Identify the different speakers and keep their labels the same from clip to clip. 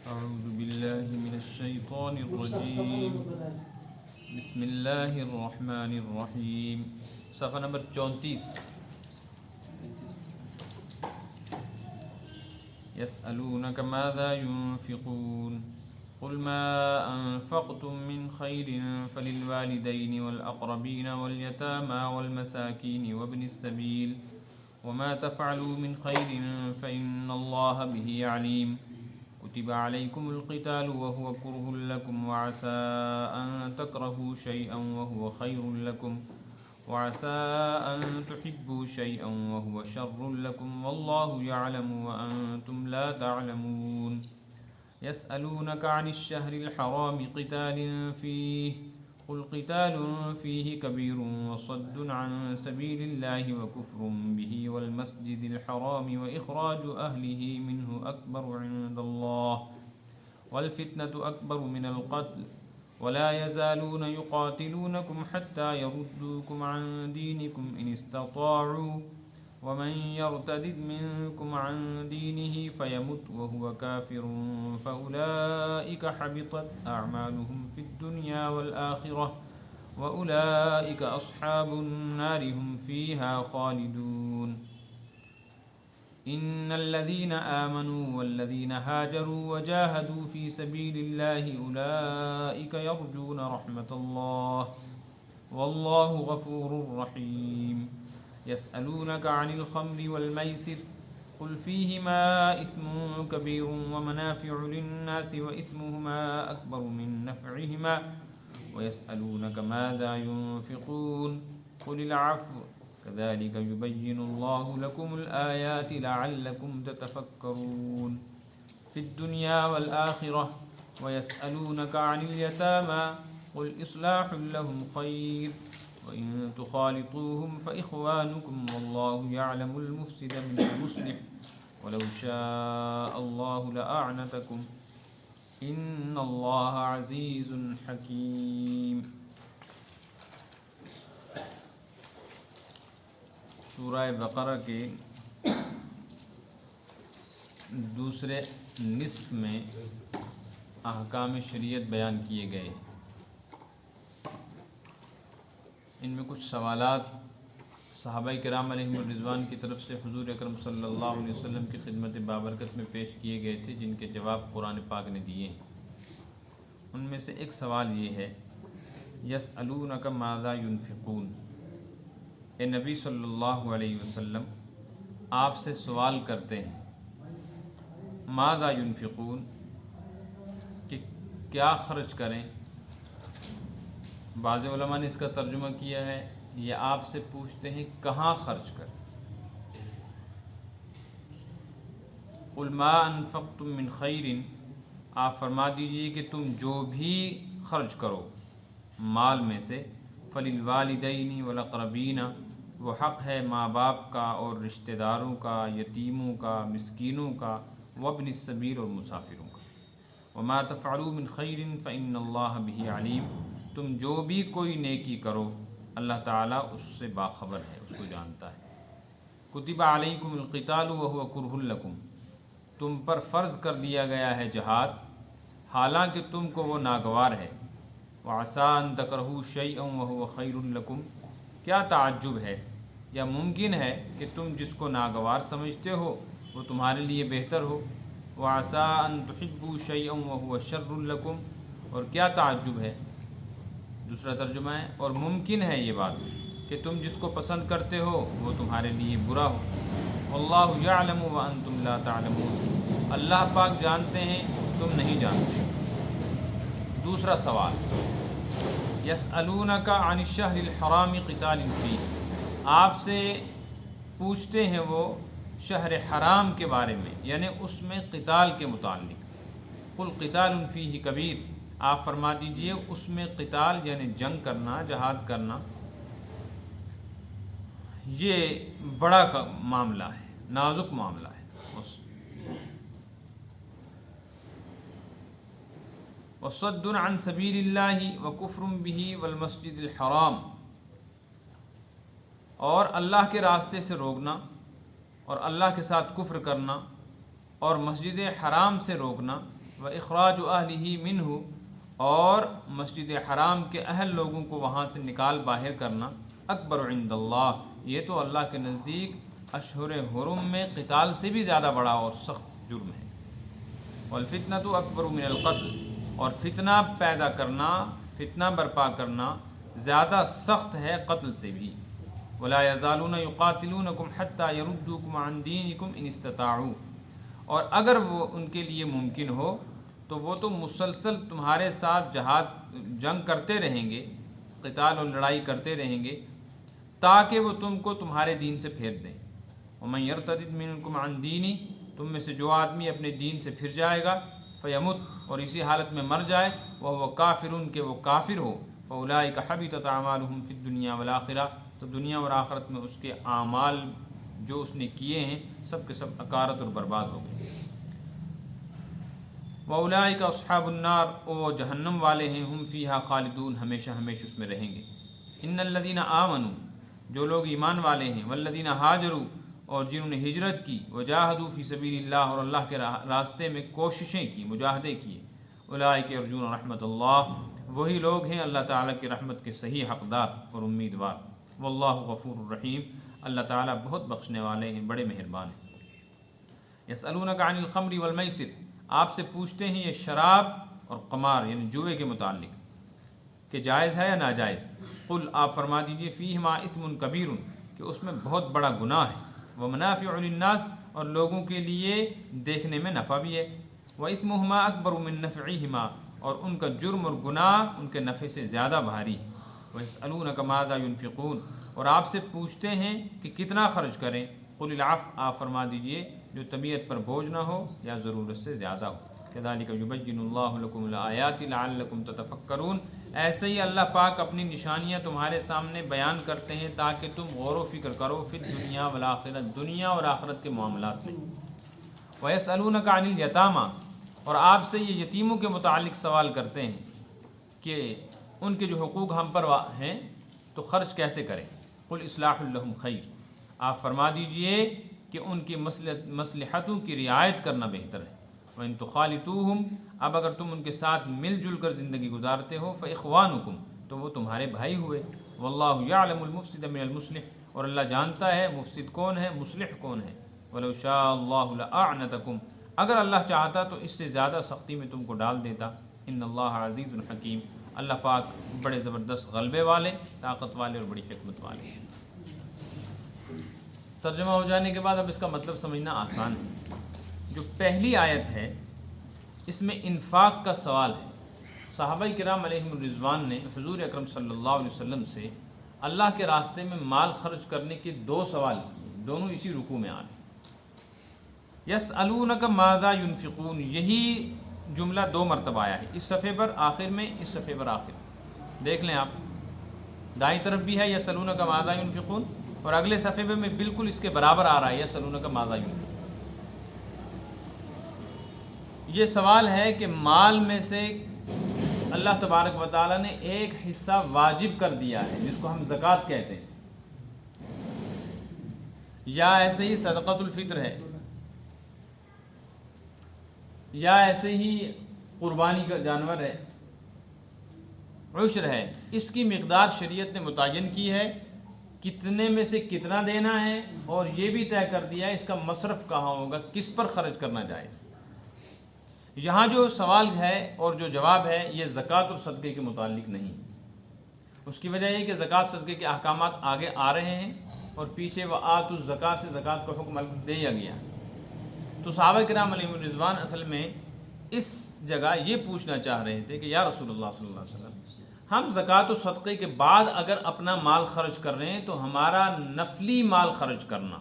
Speaker 1: أعوذ بالله من الشيطان الرجيم بسم الله الرحمن الرحيم صفحہ نمبر 34 يسألونك ماذا ينفقون قل ما أنفقتم من خير فللوالدين والأقربين واليتامى والمساكين وابن السبيل وما تفعلوا من خير فإن الله به عليم كتب عليكم القتال وهو كره لكم وعسى أن تكرهوا شيئا وهو خير لكم وعسى أن تحبوا شيئا وهو شر لكم والله يعلم وأنتم لا تعلمون يسألونك عن الشهر الحرام قتال فيه قل قتال فيه كبير وصد عن سبيل الله وكفر به والمسجد الحرام وإخراج أهله منه أكبر عند الله والفتنة أكبر من القتل ولا يزالون يقاتلونكم حتى يردوكم عن دينكم إن استطاعوا ومن يرتد منكم عن دينه فيمت وهو كافر فأولئك حبطت أعمالهم في الدنيا والآخرة وأولئك أصحاب النار هم فيها خالدون إن الذين آمنوا والذين هاجروا وجاهدوا في سبيل الله أولئك يرجون رحمة الله والله غفور رحيم يسألونك عن الخمر والميسر قل فيهما إثم كبير ومنافع للناس وإثمهما أكبر من نفعهما ويسألونك ماذا ينفقون قل العفو كذلك يبين الله لكم الآيات لعلكم تتفكرون في الدنيا والآخرة ويسألونك عن اليتامى قل إصلاح لهم خير وإن تخالطوهم فإخوانكم والله يعلم المفسد من المصلح ولو شاء الله لأعنتكم إن الله عزيز حكيم. سورہ بقرہ کے دوسرے نصف میں احکام شریعت بیان کیے گئے. ان میں کچھ سوالات صحابہ کرام علیہم الرضوان کی طرف سے حضور اکرم صلی اللہ علیہ وسلم کی خدمت بابرکت میں پیش کیے گئے تھے، جن کے جواب قرآن پاک نے دیے. ان میں سے ایک سوال یہ ہے، یسألونک ماذا ینفقون. اے نبی صلی اللہ علیہ وسلم، آپ سے سوال کرتے ہیں ماذا ینفقون، کہ کیا خرچ کریں. بعض علماء نے اس کا ترجمہ کیا ہے یہ آپ سے پوچھتے ہیں کہاں خرچ کریں. قل ما انفقتم من خیر، آپ فرما دیجئے کہ تم جو بھی خرچ کرو مال میں سے، فللوالدین والاقربین، وہ حق ہے ماں باپ کا اور رشتہ داروں کا، یتیموں کا، مسکینوں کا، وابن السبیل اور مسافروں کا. وما تفعلوا من خیر فإن اللہ بہ علیم، تم جو بھی کوئی نیکی کرو اللہ تعالیٰ اس سے باخبر ہے، اس کو جانتا ہے. کتب علیکم القتال وہو کرہ لکم، تم پر فرض کر دیا گیا ہے جہاد حالانکہ تم کو وہ ناگوار ہے. وعسیٰ ان تکرہوا شیئا وہو خیر لکم، کیا تعجب ہے یا ممکن ہے کہ تم جس کو ناگوار سمجھتے ہو وہ تمہارے لیے بہتر ہو. وعسیٰ ان تحبوا شیئا وہو شر لکم، اور کیا تعجب ہے، دوسرا ترجمہ ہے، اور ممکن ہے یہ بات کہ تم جس کو پسند کرتے ہو وہ تمہارے لیے برا ہو. واللہ یعلم وانتم لا تعلمون، اللہ پاک جانتے ہیں تم نہیں جانتے. دوسرا سوال، یسألونک عن الشہر الحرام قتال فیہ، آپ سے پوچھتے ہیں وہ شہر حرام کے بارے میں، یعنی اس میں قتال کے متعلق۔ قل قتال فیہ کبیر، آپ فرما دیجئے اس میں قتال یعنی جنگ کرنا، جہاد کرنا، یہ بڑا معاملہ ہے، نازک معاملہ ہے۔ وصد عن سبیل اللہ وکفر بہ والمسجد الحرام، اور اللہ کے راستے سے روکنا اور اللہ کے ساتھ کفر کرنا اور مسجد حرام سے روکنا، واخراج اہلہ منہ، اور مسجد حرام کے اہل لوگوں کو وہاں سے نکال باہر کرنا، اکبر عند اللہ، یہ تو اللہ کے نزدیک اشہر حرم میں قتال سے بھی زیادہ بڑا اور سخت جرم ہے۔ والفتنۃ اکبر من القتل، اور فتنہ پیدا کرنا، فتنہ برپا کرنا زیادہ سخت ہے قتل سے بھی۔ ولا یزالون یقاتلونکم حتی یردوکم عن دینکم ان استطاعوا، اور اگر وہ ان کے لیے ممکن ہو تو وہ تو مسلسل تمہارے ساتھ جنگ کرتے رہیں گے، قتال اور لڑائی کرتے رہیں گے تاکہ وہ تم کو تمہارے دین سے پھیر دیں۔ ومن یرتد منکم عن دینی، تم میں سے جو آدمی اپنے دین سے پھر جائے گا، فیمت، اور اسی حالت میں مر جائے، وہ کافر، کہ وہ کافر ہو، فاولئک حبطت اعمالہم فی الدنیا والآخرہ، تو دنیا اور آخرت میں اس کے اعمال جو اس نے کیے ہیں سب کے سب اکارت اور برباد ہو گئے۔ وَأُولَٰئِكَ أَصْحَابُ النَّارِ، وہ جہنم والے ہیں، ہم فیہا خالدون، ہمیشہ ہمیشہ اس میں رہیں گے۔ ان الذین آمنوا، جو لوگ ایمان والے ہیں، والذین ہاجروا، اور جنہوں نے ہجرت کی، وجاہدوا فی سبیل اللہ، اور اللہ کے راستے میں کوششیں کی، مجاہدے کیے، اولئک یرجون رحمت اللہ، وہی لوگ ہیں اللہ تعالیٰ کی رحمت کے صحیح حقدار اور امیدوار۔ واللہ غفور الرحیم، اللہ تعالیٰ بہت بخشنے والے ہیں، بڑے مہربان ہیں۔ یسألونک عن الخمر والمیسر، آپ سے پوچھتے ہیں یہ شراب اور قمار یعنی جوئے کے متعلق کہ جائز ہے یا ناجائز۔ قل، آپ فرما دیجئے، فیہما اثم کبیر، کہ اس میں بہت بڑا گناہ ہے، ومنافع للناس، اور لوگوں کے لیے دیکھنے میں نفع بھی ہے، واثمہما اکبر من نفعہما، اور ان کا جرم اور گناہ ان کے نفع سے زیادہ بھاری ہے۔ ویسألونک ماذا ینفقون، اور آپ سے پوچھتے ہیں کہ کتنا خرچ کریں۔ قل العفو، آپ فرما دیجئے جو طبیعت پر بوجھ نہ ہو یا ضرورت سے زیادہ ہو۔ کذالک یبین اللہ لکم الآیات لعلکم تتفکرون، ایسے ہی اللہ پاک اپنی نشانیاں تمہارے سامنے بیان کرتے ہیں تاکہ تم غور و فکر کرو، فی الدنیا والآخرت، دنیا اور آخرت کے معاملات میں۔ ویسألونک عن الیتامی، اور آپ سے یہ یتیموں کے متعلق سوال کرتے ہیں کہ ان کے جو حقوق ہم پر ہیں تو خرچ کیسے کریں۔ قل اصلاح لہم خیر، آپ فرما دیجئے کہ ان کی مصلحتوں کی رعایت کرنا بہتر ہے۔ وَإِن تُخَالِطُوهُمْ، اب اگر تم ان کے ساتھ مل جل کر زندگی گزارتے ہو، فإخوانکم، تو وہ تمہارے بھائی ہوئے۔ واللہ یعلم المفسد من المصلح، اور اللہ جانتا ہے مفسد کون ہے، مصلح کون ہے۔ وَلَوْ شَاءَ اللَّهُ لَأَعْنَتَكُمْ، اگر اللہ چاہتا تو اس سے زیادہ سختی میں تم کو ڈال دیتا۔ ان اللہ عزیز الحکیم، اللہ پاک بڑے زبردست غلبے والے، طاقت والے اور بڑی حکمت والے۔ ترجمہ ہو جانے کے بعد اب اس کا مطلب سمجھنا آسان ہے۔ جو پہلی آیت ہے اس میں انفاق کا سوال ہے۔ صحابہ کرام علیہم الرضوان نے حضور اکرم صلی اللہ علیہ وسلم سے اللہ کے راستے میں مال خرچ کرنے کے دو سوال کیے، دونوں اسی رکوع میں آ رہے ہیں۔ یسألونک ماذا ینفقون، یہی جملہ دو مرتبہ آیا ہے، اس صفحے پر آخر میں، اس صفحے پر آخر میں۔ دیکھ لیں آپ، دائیں طرف بھی ہے یسألونک ماذا ینفقون، اور اگلے صفحے میں بالکل اس کے برابر آ رہا ہے یسألونک ماذا ینفقون۔ یہ سوال ہے کہ مال میں سے اللہ تبارک و تعالیٰ نے ایک حصہ واجب کر دیا ہے جس کو ہم زکوٰۃ کہتے ہیں، یا ایسے ہی صدقۃ الفطر ہے، یا ایسے ہی قربانی کا جانور ہے، عشر ہے، اس کی مقدار شریعت نے متعین کی ہے، کتنے میں سے کتنا دینا ہے، اور یہ بھی طے کر دیا ہے اس کا مصرف کہاں ہوگا، کس پر خرچ کرنا جائز۔ یہاں جو سوال ہے اور جو جواب ہے یہ زکوٰۃ اور صدقے کے متعلق نہیں، اس کی وجہ یہ کہ زکوٰۃ صدقے کے احکامات آگے آ رہے ہیں اور پیچھے وآتوا الزکاۃ سے زکوٰۃ کا حکم دیا گیا۔ تو صحابہ کرام علیہم الرضوان اصل میں اس جگہ یہ پوچھنا چاہ رہے تھے کہ یا رسول اللہ صلی اللہ علیہ وسلم، ہم زکوٰۃ و صدقے کے بعد اگر اپنا مال خرچ کر رہے ہیں تو ہمارا نفلی مال خرچ کرنا،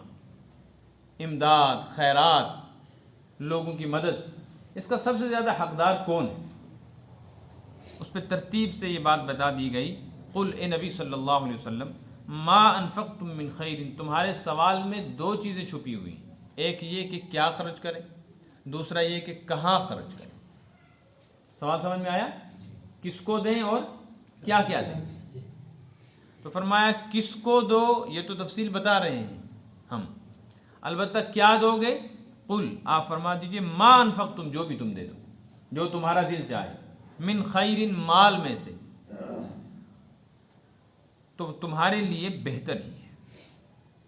Speaker 1: امداد، خیرات، لوگوں کی مدد، اس کا سب سے زیادہ حقدار کون ہے؟ اس پہ ترتیب سے یہ بات بتا دی گئی، قل اے نبی صلی اللہ علیہ وسلم، ما انفقتم من خیر، تمہارے سوال میں دو چیزیں چھپی ہوئی ہیں، ایک یہ کہ کیا خرچ کریں، دوسرا یہ کہ کہاں خرچ کریں۔ سوال سمجھ میں آیا؟ کس کو دیں اور کیا کیا دیں؟ تو فرمایا کس کو دو یہ تو تفصیل بتا رہے ہیں ہم، البتہ کیا دو گے؟ قل، آپ فرما دیجئے، ما انفقتم، جو بھی تم دے دو، جو تمہارا دل چاہے، من خیر، مال میں سے، تو تمہارے لیے بہتر ہی ہے،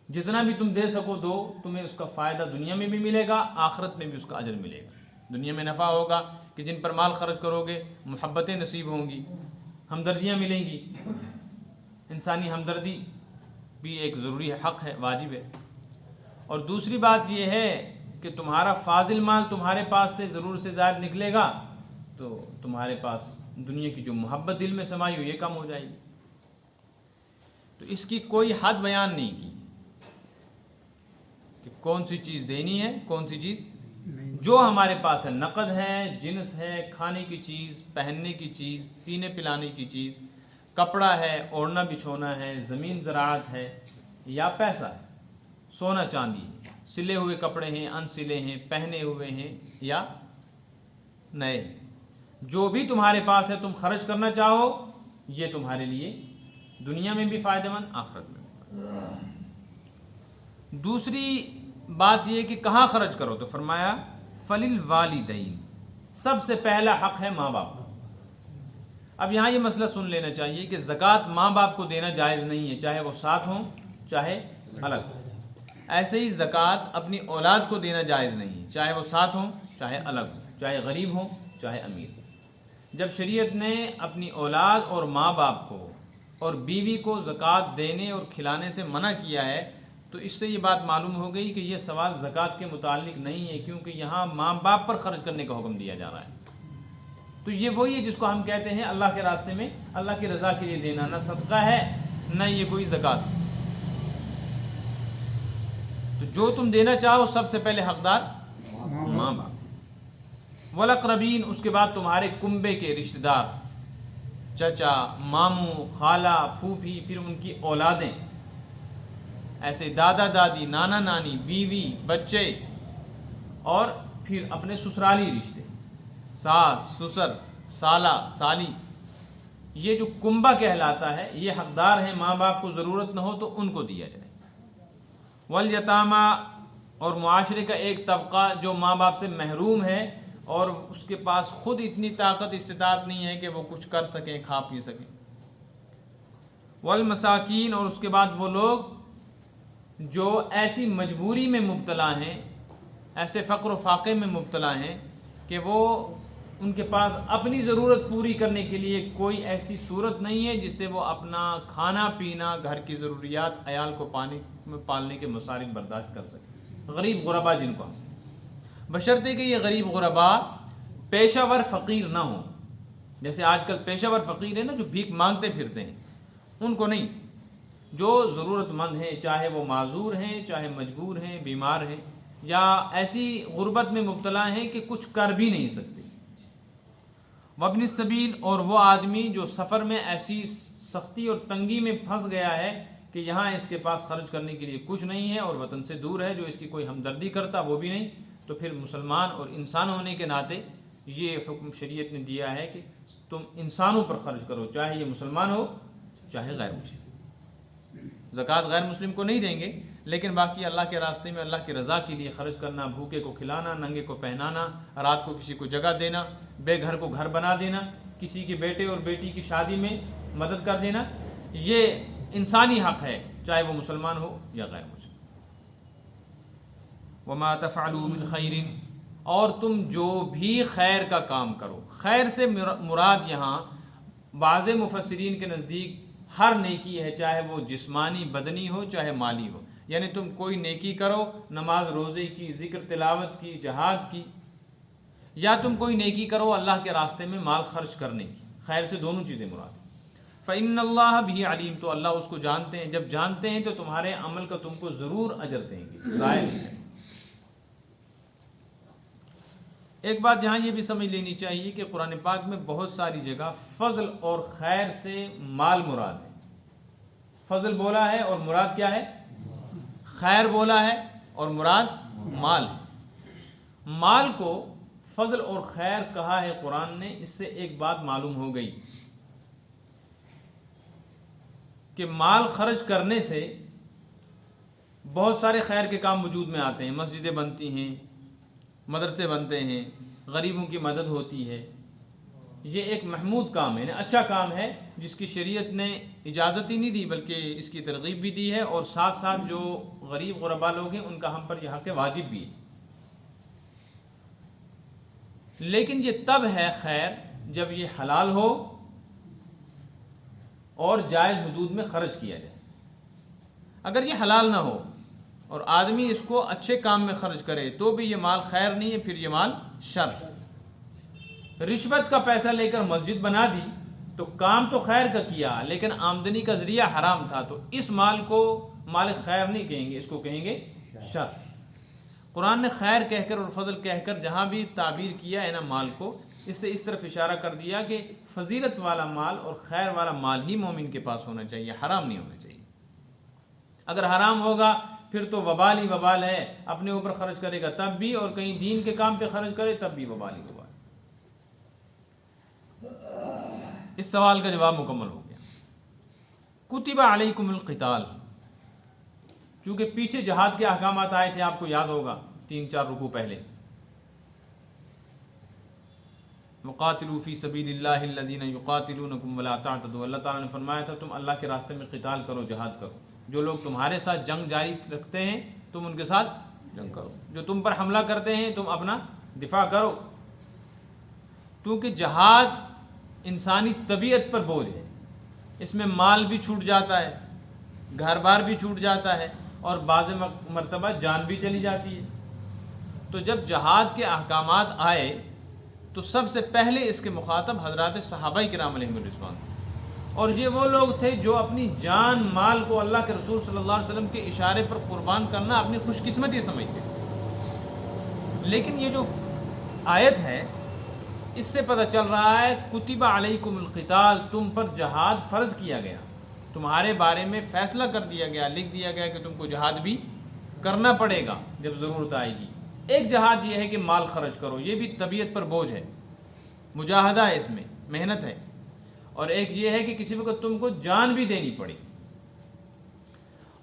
Speaker 1: جتنا بھی تم دے سکو دو، تمہیں اس کا فائدہ دنیا میں بھی ملے گا، آخرت میں بھی اس کا اجر ملے گا۔ دنیا میں نفع ہوگا کہ جن پر مال خرچ کرو گے محبتیں نصیب ہوں گی، ہمدردیاں ملیں گی، انسانی ہمدردی بھی ایک ضروری حق ہے، واجب ہے۔ اور دوسری بات یہ ہے کہ تمہارا فاضل مال تمہارے پاس سے ضرور سے زائد نکلے گا تو تمہارے پاس دنیا کی جو محبت دل میں سمائی ہوئی یہ کم ہو جائے گی۔ تو اس کی کوئی حد بیان نہیں کی کہ کون سی چیز دینی ہے، کون سی چیز، جو ہمارے پاس ہے، نقد ہے، جنس ہے، کھانے کی چیز، پہننے کی چیز، پینے پلانے کی چیز، کپڑا ہے، اوڑھنا بچھونا ہے، زمین زراعت ہے، یا پیسہ ہے، سونا چاندی ہے، سلے ہوئے کپڑے ہیں، ان سلے ہیں، پہنے ہوئے ہیں یا نئے، جو بھی تمہارے پاس ہے تم خرچ کرنا چاہو، یہ تمہارے لیے دنیا میں بھی فائدہ مند، آخرت میں بھی فائدہ مند۔ دوسری بات یہ کہ کہاں خرچ کرو، تو فرمایا فللوالدین، سب سے پہلا حق ہے ماں باپ۔ اب یہاں یہ مسئلہ سن لینا چاہیے کہ زکوٰۃ ماں باپ کو دینا جائز نہیں ہے، چاہے وہ ساتھ ہوں چاہے الگ ہوں۔ ایسے ہی زکوٰۃ اپنی اولاد کو دینا جائز نہیں ہے، چاہے وہ ساتھ ہوں چاہے الگ ہوں، چاہے غریب ہوں چاہے امیر ہوں۔ جب شریعت نے اپنی اولاد اور ماں باپ کو اور بیوی کو زکوٰۃ دینے اور کھلانے سے منع کیا ہے تو اس سے یہ بات معلوم ہو گئی کہ یہ سوال زکوٰۃ کے متعلق نہیں ہے، کیونکہ یہاں ماں باپ پر خرچ کرنے کا حکم دیا جا رہا ہے۔ تو یہ وہی ہے جس کو ہم کہتے ہیں اللہ کے راستے میں اللہ کی رضا کے لیے دینا، نہ صدقہ ہے نہ یہ کوئی زکوٰۃ۔ تو جو تم دینا چاہو سب سے پہلے حقدار ماں باپ، والاقربین، اس کے بعد تمہارے کنبے کے رشتہ دار، چچا، ماموں، خالہ، پھوپھی، پھر ان کی اولادیں، ایسے دادا دادی، نانا نانی، بیوی، بچے، اور پھر اپنے سسرالی رشتے، ساس، سسر، سالہ، سالی، یہ جو کنبہ کہلاتا ہے یہ حقدار ہیں، ماں باپ کو ضرورت نہ ہو تو ان کو دیا جائے۔ والیتامہ، اور معاشرے کا ایک طبقہ جو ماں باپ سے محروم ہے اور اس کے پاس خود اتنی طاقت استطاعت نہیں ہے کہ وہ کچھ کر سکیں، کھا پی سکیں۔ والمساکین، اور اس کے بعد وہ لوگ جو ایسی مجبوری میں مبتلا ہیں، ایسے فقر و فاقے میں مبتلا ہیں کہ وہ ان کے پاس اپنی ضرورت پوری کرنے کے لیے کوئی ایسی صورت نہیں ہے جس سے وہ اپنا کھانا پینا، گھر کی ضروریات، عیال کو پالنے کے مصارف برداشت کر سکیں، غریب غربا جن کو، بشرطے کہ یہ غریب غربا پیشہ ور فقیر نہ ہوں۔ جیسے آج کل پیشہ ور فقیر ہیں نا، جو بھیک مانگتے پھرتے ہیں، ان کو نہیں، جو ضرورت مند ہیں، چاہے وہ معذور ہیں، چاہے مجبور ہیں، بیمار ہیں، یا ایسی غربت میں مبتلا ہیں کہ کچھ کر بھی نہیں سکتے۔ وابن السبیل، اور وہ آدمی جو سفر میں ایسی سختی اور تنگی میں پھنس گیا ہے کہ یہاں اس کے پاس خرچ کرنے کے لیے کچھ نہیں ہے اور وطن سے دور ہے، جو اس کی کوئی ہمدردی کرتا وہ بھی نہیں، تو پھر مسلمان اور انسان ہونے کے ناطے یہ حکم شریعت نے دیا ہے کہ تم انسانوں پر خرچ کرو، چاہے یہ مسلمان ہو چاہے غیر مسلم۔ زکوٰۃ غیر مسلم کو نہیں دیں گے، لیکن باقی اللہ کے راستے میں اللہ کی رضا کے لیے خرچ کرنا، بھوکے کو کھلانا، ننگے کو پہنانا، رات کو کسی کو جگہ دینا، بے گھر کو گھر بنا دینا، کسی کے بیٹے اور بیٹی کی شادی میں مدد کر دینا، یہ انسانی حق ہے، چاہے وہ مسلمان ہو یا غیر مسلم۔ وما تفعلوا من خیر، اور تم جو بھی خیر کا کام کرو، خیر سے مراد یہاں بعض مفسرین کے نزدیک ہر نیکی ہے، چاہے وہ جسمانی بدنی ہو چاہے مالی ہو، یعنی تم کوئی نیکی کرو، نماز روزے کی، ذکر تلاوت کی، جہاد کی، یا تم کوئی نیکی کرو اللہ کے راستے میں مال خرچ کرنے کی، خیر سے دونوں چیزیں مراد ہیں۔ فإن اللہ بھی علیم، تو اللہ اس کو جانتے ہیں، جب جانتے ہیں تو تمہارے عمل کا تم کو ضرور اجر دیں گے، ضائع نہیں کریں۔ ایک بات یہاں یہ بھی سمجھ لینی چاہیے کہ قرآن پاک میں بہت ساری جگہ فضل اور خیر سے مال مراد ہے۔ فضل بولا ہے اور مراد کیا ہے؟ خیر بولا ہے اور مراد مال ہے۔ مال کو فضل اور خیر کہا ہے قرآن نے، اس سے ایک بات معلوم ہو گئی کہ مال خرچ کرنے سے بہت سارے خیر کے کام وجود میں آتے ہیں، مسجدیں بنتی ہیں، مدرسے بنتے ہیں، غریبوں کی مدد ہوتی ہے۔ یہ ایک محمود کام ہے، یعنی اچھا کام ہے جس کی شریعت نے اجازت ہی نہیں دی بلکہ اس کی ترغیب بھی دی ہے، اور ساتھ ساتھ جو غریب غربا لوگ ہیں ان کا ہم پر یہ حق واجب بھی ہے۔ لیکن یہ تب ہے خیر جب یہ حلال ہو اور جائز حدود میں خرچ کیا جائے۔ اگر یہ حلال نہ ہو اور آدمی اس کو اچھے کام میں خرچ کرے تو بھی یہ مال خیر نہیں ہے، پھر یہ مال شر۔ رشوت کا پیسہ لے کر مسجد بنا دی تو کام تو خیر کا کیا لیکن آمدنی کا ذریعہ حرام تھا، تو اس مال کو مال خیر نہیں کہیں گے، اس کو کہیں گے شر۔ قرآن نے خیر کہہ کر اور فضل کہہ کر جہاں بھی تعبیر کیا ہے نا مال کو، اس سے اس طرف اشارہ کر دیا کہ فضیلت والا مال اور خیر والا مال ہی مومن کے پاس ہونا چاہیے، حرام نہیں ہونا چاہیے۔ اگر حرام ہوگا پھر تو وبال ہی وبال ہے، اپنے اوپر خرچ کرے گا تب بھی، اور کہیں دین کے کام پہ خرچ کرے تب بھی وبال ہی وبال۔ اس سوال کا جواب مکمل ہو گیا۔ کتب علیکم القتال، چونکہ پیچھے جہاد کے احکامات آئے تھے، آپ کو یاد ہوگا 3-4 رکوع پہلے، وقاتلوا فی سبیل اللہ الذین یقاتلونکم ولا تعتدوا، اللہ تعالیٰ نے فرمایا تھا تم اللہ کے راستے میں قتال کرو، جہاد کرو، جو لوگ تمہارے ساتھ جنگ جاری رکھتے ہیں تم ان کے ساتھ جنگ کرو، جو تم پر حملہ کرتے ہیں تم اپنا دفاع کرو، کیونکہ جہاد انسانی طبیعت پر بوجھ ہے، اس میں مال بھی چھوٹ جاتا ہے، گھر بار بھی چھوٹ جاتا ہے، اور بعض مرتبہ جان بھی چلی جاتی ہے۔ تو جب جہاد کے احکامات آئے تو سب سے پہلے اس کے مخاطب حضرات صحابہ کرام علیہم الرضوان تھے، اور یہ وہ لوگ تھے جو اپنی جان مال کو اللہ کے رسول صلی اللہ علیہ وسلم کے اشارے پر قربان کرنا اپنی خوش قسمتی سمجھتے تھے۔ لیکن یہ جو آیت ہے اس سے پتہ چل رہا ہے کتب علیکم القتال، تم پر جہاد فرض کیا گیا، تمہارے بارے میں فیصلہ کر دیا گیا، لکھ دیا گیا کہ تم کو جہاد بھی کرنا پڑے گا جب ضرورت آئے گی۔ ایک جہاد یہ ہے کہ مال خرچ کرو، یہ بھی طبیعت پر بوجھ ہے، مجاہدہ ہے، اس میں محنت ہے، اور ایک یہ ہے کہ کسی وقت تم کو جان بھی دینی پڑے،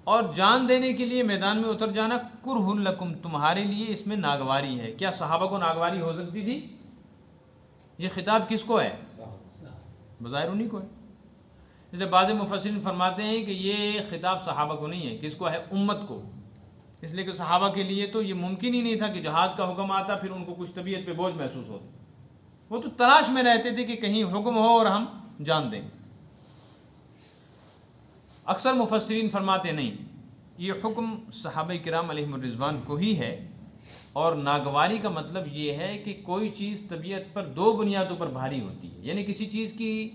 Speaker 1: اور جان دینے کے لیے میدان میں اتر جانا کرہ لکم، تمہارے لیے اس میں ناگواری ہے۔ کیا صحابہ کو ناگواری ہو سکتی تھی؟ یہ خطاب کس کو ہے؟ بظاہر انہی کو ہے۔ اس لیے بعض مفسرین فرماتے ہیں کہ یہ خطاب صحابہ کو نہیں ہے، کس کو ہے؟ امت کو، اس لیے کہ صحابہ کے لیے تو یہ ممکن ہی نہیں تھا کہ جہاد کا حکم آتا پھر ان کو کچھ طبیعت پہ بوجھ محسوس ہوتا، وہ تو تلاش میں رہتے تھے کہ کہیں حکم ہو اور ہم جان دیں۔ اکثر مفسرین فرماتے نہیں، یہ حکم صحابہ کرام علیہم الرضوان کو ہی ہے، اور ناگواری کا مطلب یہ ہے کہ کوئی چیز طبیعت پر 2 بنیادوں پر بھاری ہوتی ہے، یعنی کسی چیز کی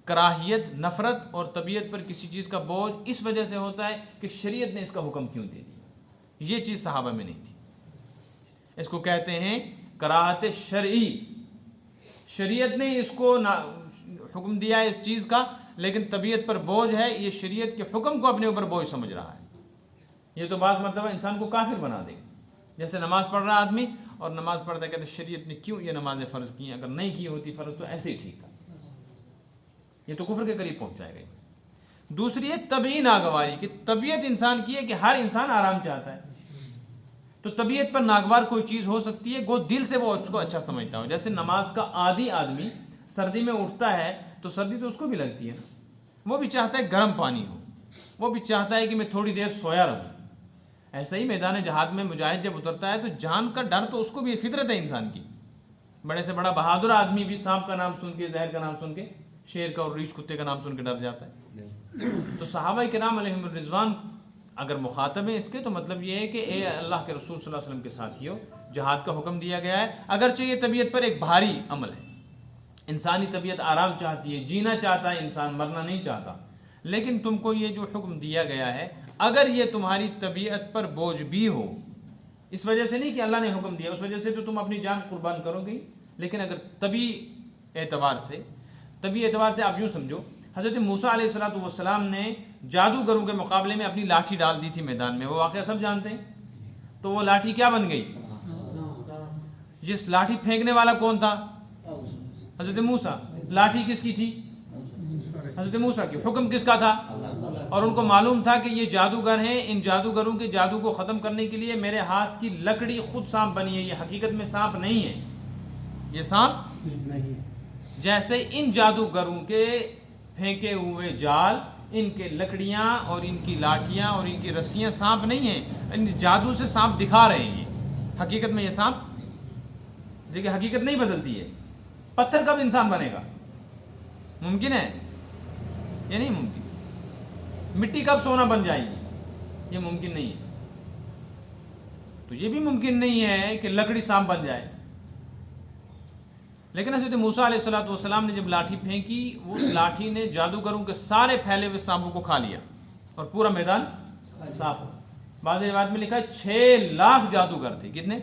Speaker 1: کراہیت، نفرت، اور طبیعت پر کسی چیز کا بوجھ اس وجہ سے ہوتا ہے کہ شریعت نے اس کا حکم کیوں دے دیا۔ یہ چیز صحابہ میں نہیں تھی، اس کو کہتے ہیں کراہت شرعی، شریعت نے اس کو حکم دیا ہے اس چیز کا، لیکن طبیعت پر بوجھ ہے، یہ شریعت کے حکم کو اپنے اوپر بوجھ سمجھ رہا ہے۔ یہ تو بعض مرتبہ انسان کو کافر بنا دے گا، جیسے نماز پڑھ رہا آدمی اور نماز پڑھتا ہے کہتے شریعت نے کیوں یہ نمازیں فرض کی ہیں، اگر نہیں کی ہوتی فرض تو ایسے ہی ٹھیک تھا، یہ تو کفر کے قریب پہنچ جائے گا۔ دوسری ہے طبعی ناگواری، کہ طبیعت انسان کی ہے کہ ہر انسان آرام چاہتا ہے، تو طبیعت پر ناگوار کوئی چیز ہو سکتی ہے، گو دل سے وہ اس کو اچھا سمجھتا ہو۔ جیسے نماز کا عادی آدمی سردی میں اٹھتا ہے تو سردی تو اس کو بھی لگتی ہے نا، وہ بھی چاہتا ہے گرم پانی ہو، وہ بھی چاہتا ہے کہ میں تھوڑی دیر سویا رہوں۔ ایسا ہی میدان جہاد میں مجاہد جب اترتا ہے تو جان کا ڈر تو اس کو بھی فطرت ہے انسان کی۔ بڑے سے بڑا بہادر آدمی بھی سانپ کا نام سن کے، زہر کا نام سن کے، شیر کا اور ریچھ کتے کا نام سن کے ڈر جاتا ہے۔ تو صحابہ کرام علیہم الرضوان اگر مخاطب ہیں اس کے، تو مطلب یہ ہے کہ اے اللہ کے رسول صلی اللہ علیہ وسلم کے ساتھیوں، جہاد کا حکم دیا گیا ہے، اگرچہ یہ طبیعت پر ایک بھاری عمل ہے، انسانی طبیعت آرام چاہتی ہے، جینا چاہتا ہے انسان، مرنا نہیں چاہتا. لیکن تم کو یہ جو حکم دیا گیا ہے، اگر یہ تمہاری طبیعت پر بوجھ بھی ہو، اس وجہ سے نہیں کہ اللہ نے حکم دیا، اس وجہ سے تو تم اپنی جان قربان کرو گی، لیکن اگر طبی اعتبار سے آپ یوں سمجھو، حضرت موسیٰ علیہ السلام نے جادوگروں کے مقابلے میں اپنی لاٹھی ڈال دی تھی میدان میں، وہ واقعہ سب جانتے ہیں. تو وہ لاٹھی کیا بن گئی؟ جس لاٹھی پھینکنے والا کون تھا؟ حضرت موسیٰ. لاٹھی کس کی تھی؟ حضرت موسیٰ کی. حکم کس کا تھا؟ اور ان کو معلوم تھا کہ یہ جادوگر ہیں، ان جادوگروں کے جادو کو ختم کرنے کے لیے میرے ہاتھ کی لکڑی خود سانپ بنی ہے، یہ حقیقت میں سانپ نہیں ہے، یہ سانپ نہیں. جیسے ان جادوگروں کے پھینکے ہوئے جال، ان کے لکڑیاں اور ان کی لاٹھیاں اور ان کی رسیاں سانپ نہیں ہیں، ان جادو سے سانپ دکھا رہے ہیں. یہ حقیقت میں یہ سانپ، لیکن حقیقت نہیں بدلتی ہے. پتھر کب انسان بنے گا؟ ممکن ہے؟ یہ نہیں ممکن. مٹی کب سونا بن جائے گی؟ یہ ممکن نہیں ہے. تو یہ بھی ممکن نہیں ہے کہ لکڑی سانپ بن جائے. لیکن حضرت موسیٰ علیہ السلام نے جب لاٹھی پھینکی، اس لاٹھی نے جادوگروں کے سارے پھیلے ہوئے سانپوں کو کھا لیا اور پورا میدان صاف ہو. بعض روایت میں لکھا ہے 6 لاکھ جادوگر تھے. کتنے؟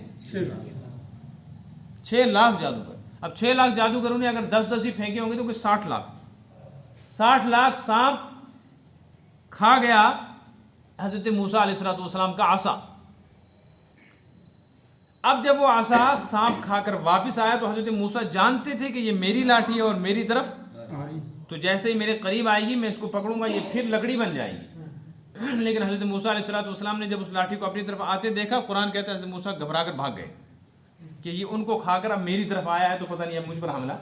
Speaker 1: 6 لاکھ جادوگر. اب 6 لاکھ جادوگروں نے اگر 10 ہی پھینکے ہوں گے تو کوئی 60 لاکھ سانپ کھا گیا حضرت موسیٰ علیہ السلام کا عصا. اب جب وہ عصا سانپ کھا کر واپس آیا تو حضرت موسیٰ جانتے تھے کہ یہ میری لاٹھی ہے اور میری طرف، تو جیسے ہی میرے قریب آئے گی میں اس کو پکڑوں گا، یہ پھر لکڑی بن جائے گی. لیکن حضرت موسیٰ علیہ السلام نے جب اس لاٹھی کو اپنی طرف آتے دیکھا، قرآن کہتا ہے حضرت موسیٰ گھبرا کر بھاگ گئے کہ یہ ان کو کھا کر اب میری طرف آیا ہے تو پتہ نہیں اب مجھ پر حملہ.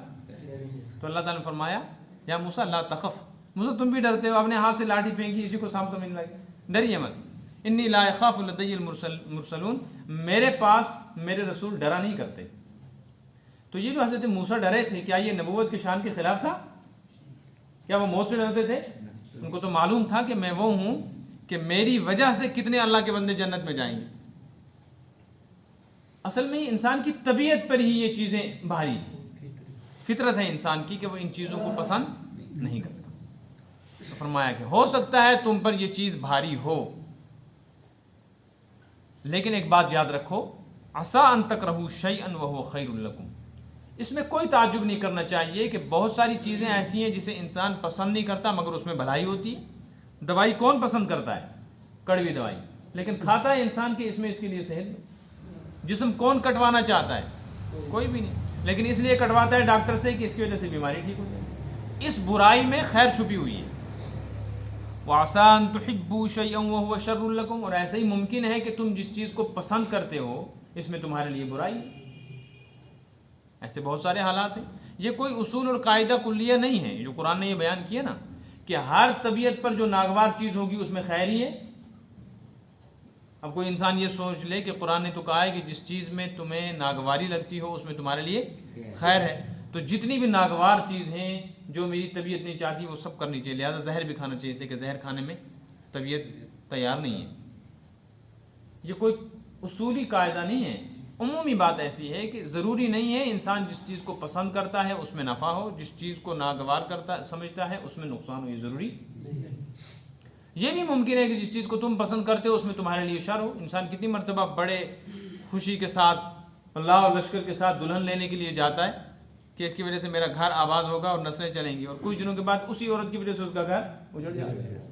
Speaker 1: تو اللہ تعالیٰ نے فرمایا یا موسیٰ لا تخف، موسیٰ تم بھی ڈرتے ہو، اپنے ہاتھ سے لاٹھی پھینکی، اسی کو سانپ سمجھنے لگے. ڈریے مت. انی لا اخاف لدی المرسلون، میرے پاس میرے رسول ڈرا نہیں کرتے. تو یہ جو حضرت موسیٰ ڈرے تھے، کیا یہ نبوت کے شان کے خلاف تھا؟ کیا وہ موت سے ڈرتے تھے؟ ان کو تو معلوم تھا کہ میں وہ ہوں کہ میری وجہ سے کتنے اللہ کے بندے جنت میں جائیں گے. اصل میں انسان کی طبیعت پر ہی یہ چیزیں بھاری ہیں، فطرت ہے انسان کی کہ وہ ان چیزوں کو پسند نہیں کرتا. تو فرمایا کہ ہو سکتا ہے تم پر یہ چیز بھاری ہو، لیکن ایک بات یاد رکھو، عسیٰ ان تکرہوا شیئا وہو خیر لکم. اس میں کوئی تعجب نہیں کرنا چاہیے کہ بہت ساری چیزیں ایسی ہیں جسے انسان پسند نہیں کرتا مگر اس میں بھلائی ہوتی ہے. دوائی کون پسند کرتا ہے؟ کڑوی دوائی. لیکن کھاتا ہے انسان کہ اس میں اس کے لیے صحت. جسم کون کٹوانا چاہتا ہے؟ کوئی بھی نہیں. لیکن اس لیے کٹواتا ہے ڈاکٹر سے کہ اس کی وجہ سے بیماری ٹھیک ہو جائے. اس برائی میں خیر چھپی ہوئی ہے. وَعَسَىٰ أَن تُحِبُّوا شَيْئًا وَهُوَ شَرٌّ لَكُمْ، اور ایسا ہی ممکن ہے کہ تم جس چیز کو پسند کرتے ہو اس میں تمہارے لیے برائی ہے. ایسے بہت سارے حالات ہیں. یہ کوئی اصول اور قاعدہ کلیہ نہیں ہے جو قرآن نے یہ بیان کیا نا کہ ہر طبیعت پر جو ناگوار چیز ہوگی اس میں خیر ہی ہے. اب کوئی انسان یہ سوچ لے کہ قرآن نے تو کہا ہے کہ جس چیز میں تمہیں ناگواری لگتی ہو اس میں تمہارے لیے خیر ہے، تو جتنی بھی ناگوار چیز ہیں جو میری طبیعت نہیں چاہتی وہ سب کرنی چاہیے. لہٰذا زہر بھی کھانا چاہیے، اس لیے کہ زہر کھانے میں طبیعت تیار نہیں ہے. یہ کوئی اصولی قاعدہ نہیں ہے. عمومی بات ایسی ہے کہ ضروری نہیں ہے انسان جس چیز کو پسند کرتا ہے اس میں نفع ہو، جس چیز کو ناگوار کرتا سمجھتا ہے اس میں نقصان ہو. یہ ضروری نہیں ہے. یہ بھی ممکن ہے کہ جس چیز کو تم پسند کرتے ہو اس میں تمہارے لیے شر ہو. انسان کتنی مرتبہ بڑے خوشی کے ساتھ اللہ اور لشکر کے ساتھ دلہن لینے کے لیے جاتا ہے کہ اس کی وجہ سے میرا گھر آباد ہوگا اور نسلیں چلیں گی، اور کچھ دنوں کے بعد اسی عورت کی وجہ سے اس کا گھر اجڑ جاتا ہے.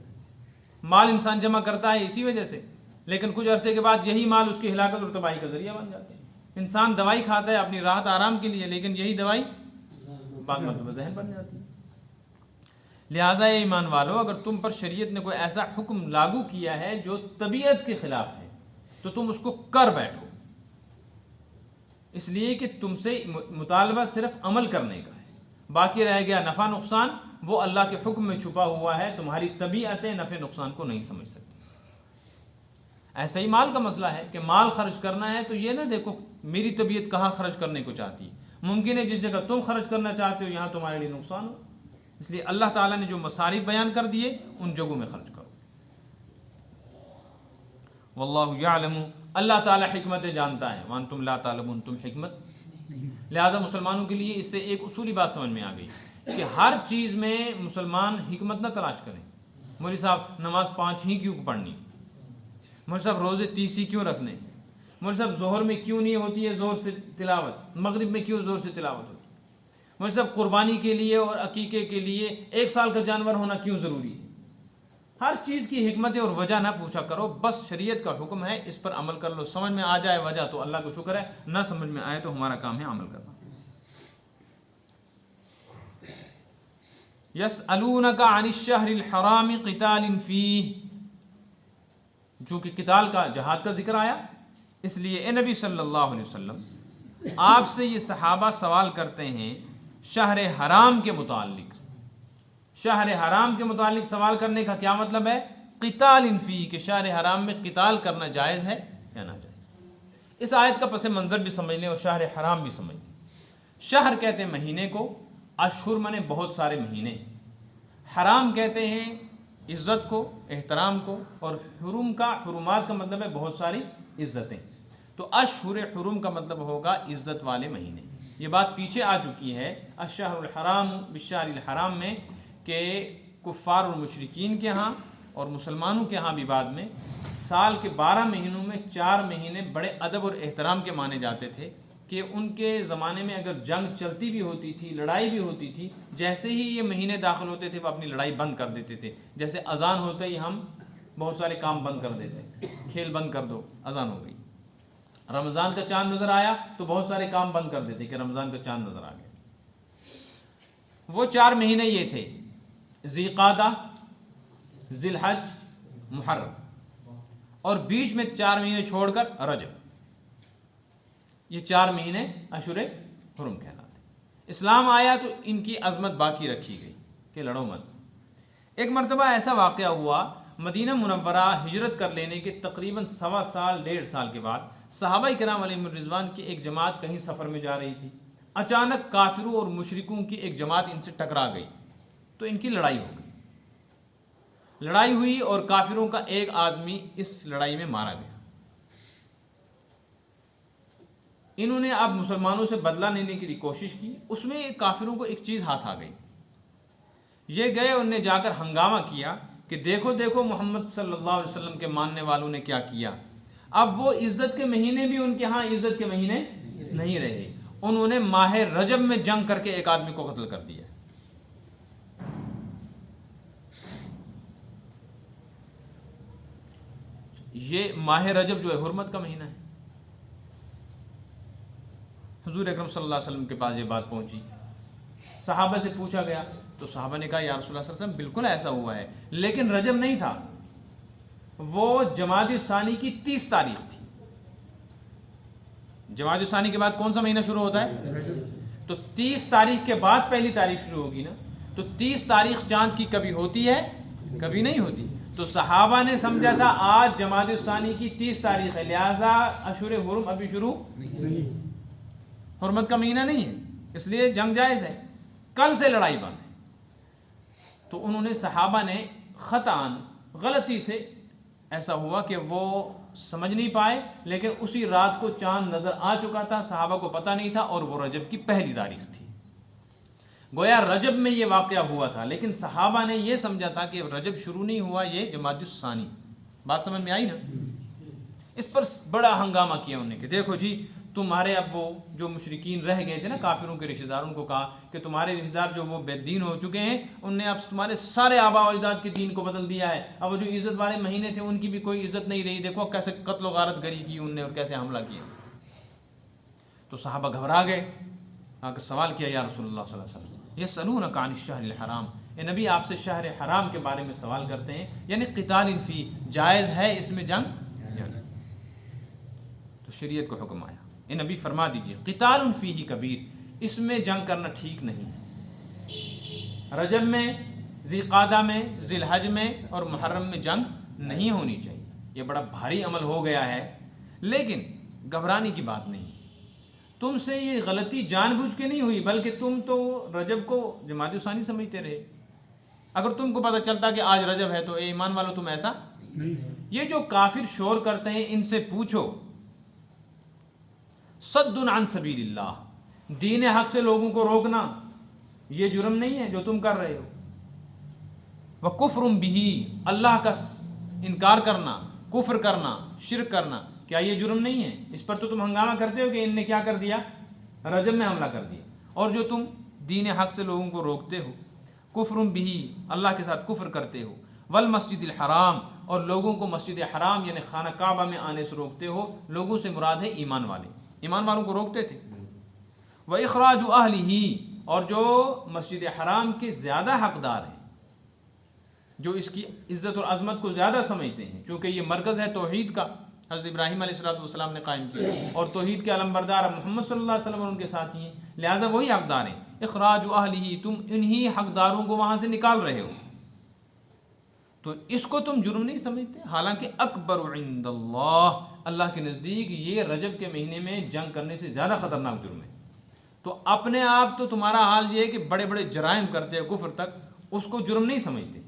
Speaker 1: مال انسان جمع کرتا ہے اسی وجہ سے، لیکن کچھ عرصے کے بعد یہی مال اس کی ہلاکت اور تباہی کا ذریعہ بن جاتا ہے. انسان دوائی کھاتا ہے اپنی راحت آرام کے لیے، لیکن یہی دوائی بعض مرتبہ زہر بن جاتی ہے. لہٰذا اے ایمان والو، اگر تم پر شریعت نے کوئی ایسا حکم لاگو کیا ہے جو طبیعت کے خلاف ہے تو تم اس کو کر بیٹھو، اس لیے کہ تم سے مطالبہ صرف عمل کرنے کا ہے. باقی رہ گیا نفع نقصان، وہ اللہ کے حکم میں چھپا ہوا ہے. تمہاری طبیعتیں نفع نقصان کو نہیں سمجھ سکتی. ایسا ہی مال کا مسئلہ ہے کہ مال خرچ کرنا ہے تو یہ نہ دیکھو میری طبیعت کہاں خرچ کرنے کو چاہتی ہے. ممکن ہے جس جگہ تم خرچ کرنا چاہتے ہو یہاں تمہارے لیے نقصان ہو. اس لیے اللہ تعالیٰ نے جو مصارف بیان کر دیے ان جگہوں میں خرچ کرو. واللہ یعلم، اللہ تعالیٰ حکمت جانتا ہے. وانتم لا تعلمون، تم حکمت لہٰذا مسلمانوں کے لیے اس سے ایک اصولی بات سمجھ میں آ گئی کہ ہر چیز میں مسلمان حکمت نہ تلاش کریں. مولوی صاحب نماز 5 ہی کیوں پڑھنی، مولوی صاحب روزے 30 ہی کیوں رکھنے، مولوی صاحب ظہر میں کیوں نہیں ہوتی ہے زور سے تلاوت، مغرب میں کیوں زور سے تلاوت ہوتی، مولوی صاحب قربانی کے لیے اور عقیقے کے لیے 1 سال کا جانور ہونا کیوں ضروری ہے. ہر چیز کی حکمت اور وجہ نہ پوچھا کرو، بس شریعت کا حکم ہے اس پر عمل کر لو. سمجھ میں آ جائے وجہ تو اللہ کو شکر ہے، نہ سمجھ میں آئے تو ہمارا کام ہے عمل کرنا. یسألونک عن الشہر الحرام قتال فیہ، چونکہ قتال کا جہاد کا ذکر آیا اس لیے اے نبی صلی اللہ علیہ وسلم آپ سے یہ صحابہ سوال کرتے ہیں شہر حرام کے متعلق. شہر حرام کے متعلق سوال کرنے کا کیا مطلب ہے؟ قتال فیہ، کہ شہر حرام میں قتال کرنا جائز ہے یا ناجائز. اس آیت کا پس منظر بھی سمجھ لیں اور شہر حرام بھی سمجھ لیں. شہر کہتے ہیں مہینے کو، اشہر منے بہت سارے مہینے، حرام کہتے ہیں عزت کو، احترام کو، اور حرم کا، حرمات کا مطلب ہے بہت ساری عزتیں. تو اشہر حرم کا مطلب ہوگا عزت والے مہینے. یہ بات پیچھے آ چکی ہے الشہر الحرام بالشہر الحرام میں، کہ کفار اور مشرکین کے ہاں اور مسلمانوں کے ہاں بھی بعد میں سال کے 12 مہینوں میں 4 مہینے بڑے ادب اور احترام کے مانے جاتے تھے، کہ ان کے زمانے میں اگر جنگ چلتی بھی ہوتی تھی، لڑائی بھی ہوتی تھی، جیسے ہی یہ مہینے داخل ہوتے تھے وہ اپنی لڑائی بند کر دیتے تھے. جیسے اذان ہوتے ہی ہم بہت سارے کام بند کر دیتے، کھیل بند کر دو، اذان ہو گئی. رمضان کا چاند نظر آیا تو بہت سارے کام بند کر دیتے کہ رمضان کا چاند نظر آ گیا. وہ 4 مہینے یہ تھے، ذی قعدہ، ذی الحج، محرم، اور بیچ میں 4 مہینے چھوڑ کر رجب. یہ 4 مہینے اشہر حرم کہلاتے. اسلام آیا تو ان کی عظمت باقی رکھی گئی کہ لڑو مت. ایک مرتبہ ایسا واقعہ ہوا، مدینہ منورہ ہجرت کر لینے کے تقریباً 1.25 سال 1.5 سال کے بعد صحابہ کرام علیہم الرضوان کی ایک جماعت کہیں سفر میں جا رہی تھی. اچانک کافروں اور مشرکوں کی ایک جماعت ان سے ٹکرا گئی تو ان کی لڑائی ہو گئی. لڑائی ہوئی اور کافروں کا ایک آدمی اس لڑائی میں مارا گیا. انہوں نے اب مسلمانوں سے بدلہ لینے کی کوشش کی. اس میں کافروں کو ایک چیز ہاتھ آ گئی. یہ گئے، انہوں نے جا کر ہنگامہ کیا کہ دیکھو دیکھو محمد صلی اللہ علیہ وسلم کے ماننے والوں نے کیا کیا. اب وہ عزت کے مہینے بھی ان کے ہاں عزت کے مہینے نہیں رہے. انہوں نے ماہ رجب میں جنگ کر کے ایک آدمی کو قتل کر دیا. یہ ماہ رجب جو ہے حرمت کا مہینہ ہے. حضور اکرم صلی اللہ علیہ وسلم کے پاس یہ بات پہنچی، صحابہ سے پوچھا گیا تو صحابہ نے کہا یا رسول اللہ صلی اللہ علیہ وسلم بالکل ایسا ہوا ہے، لیکن رجب نہیں تھا، وہ جمادی الثانی کی 30 تاریخ تھی. جمادی الثانی کے بعد کون سا مہینہ شروع ہوتا ہے؟ تو 30 تاریخ کے بعد پہلی تاریخ شروع ہوگی نا. تو 30 تاریخ چاند کی کبھی ہوتی ہے کبھی نہیں ہوتی. تو صحابہ نے سمجھا تھا آج جمادی الثانی کی 30 تاریخ ہے، لہٰذا اشہر حرم ابھی شروع حرمت کا مہینہ نہیں ہے، اس لیے جنگ جائز ہے، کل سے لڑائی بند ہے. تو انہوں نے صحابہ نے خطاً غلطی سے ایسا ہوا کہ وہ سمجھ نہیں پائے، لیکن اسی رات کو چاند نظر آ چکا تھا، صحابہ کو پتہ نہیں تھا، اور وہ رجب کی پہلی تاریخ تھی. گویا رجب میں یہ واقعہ ہوا تھا، لیکن صحابہ نے یہ سمجھا تھا کہ رجب شروع نہیں ہوا، یہ جمادی الثانی. بات سمجھ میں آئی نا؟ اس پر بڑا ہنگامہ کیا انہوں نے کہ دیکھو جی تمہارے اب وہ جو مشرکین رہ گئے تھے نا کافروں کے رشتہ داروں کو کہا کہ تمہارے رشتہ دار جو وہ بے دین ہو چکے ہیں، انہوں نے اب تمہارے سارے آبا و اجداد کے دین کو بدل دیا ہے. اب وہ جو عزت والے مہینے تھے ان کی بھی کوئی عزت نہیں رہی. دیکھو کیسے قتل و غارت گری کی انہوں نے اور کیسے حملہ کیا. تو صحابہ گھبرا گئے، آ کر سوال کیا یا رسول اللہ صلی اللہ علیہ وسلم یسألونک عن الشہر الحرام، اے نبی آپ سے شہر حرام کے بارے میں سوال کرتے ہیں، یعنی قتال فی، جائز ہے اس میں جنگ؟ تو شریعت کو حکم آیا اے نبی فرما دیجئے قتال فیہ کبیر، اس میں جنگ کرنا ٹھیک نہیں ہے. رجب میں، ذی قعدہ میں، ذی الحج میں اور محرم میں جنگ نہیں ہونی چاہیے. یہ بڑا بھاری عمل ہو گیا ہے، لیکن گھبرانے کی بات نہیں. تم سے یہ غلطی جان بوجھ کے نہیں ہوئی، بلکہ تم تو رجب کو جمادی الثانی سمجھتے رہے. اگر تم کو پتہ چلتا کہ آج رجب ہے تو اے ایمان والو تم ایسا یہ جو کافر شور کرتے ہیں ان سے پوچھو صد عن سبیل اللہ، دین حق سے لوگوں کو روکنا یہ جرم نہیں ہے جو تم کر رہے ہو. وَكُفْرٌ بِهِ، اللہ کا انکار کرنا، کفر کرنا، شرک کرنا، کیا یہ جرم نہیں ہے؟ اس پر تو تم ہنگامہ کرتے ہو کہ ان نے کیا کر دیا، رجب میں حملہ کر دیا. اور جو تم دین حق سے لوگوں کو روکتے ہو، کفر بہی، اللہ کے ساتھ کفر کرتے ہو، والمسجد الحرام، اور لوگوں کو مسجد حرام یعنی خانہ کعبہ میں آنے سے روکتے ہو. لوگوں سے مراد ہے ایمان والے، ایمان والوں کو روکتے تھے. وَإِخْرَاجُ أَهْلِهِ، اور جو مسجد حرام کے زیادہ حقدار ہیں، جو اس کی عزت اور عظمت کو زیادہ سمجھتے ہیں، چونکہ یہ مرکز ہے توحید کا، حضرت ابراہیم علیہ السلام نے قائم کیا، اور توحید کے علمبردار محمد صلی اللہ علیہ وسلم اور ان کے ساتھی ہیں، لہٰذا وہی حقدار ہیں. اخراج اہلہ، تم انہی حقداروں کو وہاں سے نکال رہے ہو، تو اس کو تم جرم نہیں سمجھتے. حالانکہ اکبر عند اللہ، اللہ کے نزدیک یہ رجب کے مہینے میں جنگ کرنے سے زیادہ خطرناک جرم ہے. تو اپنے آپ تو تمہارا حال یہ ہے کہ بڑے بڑے جرائم کرتے ہو کفر تک، اس کو جرم نہیں سمجھتے.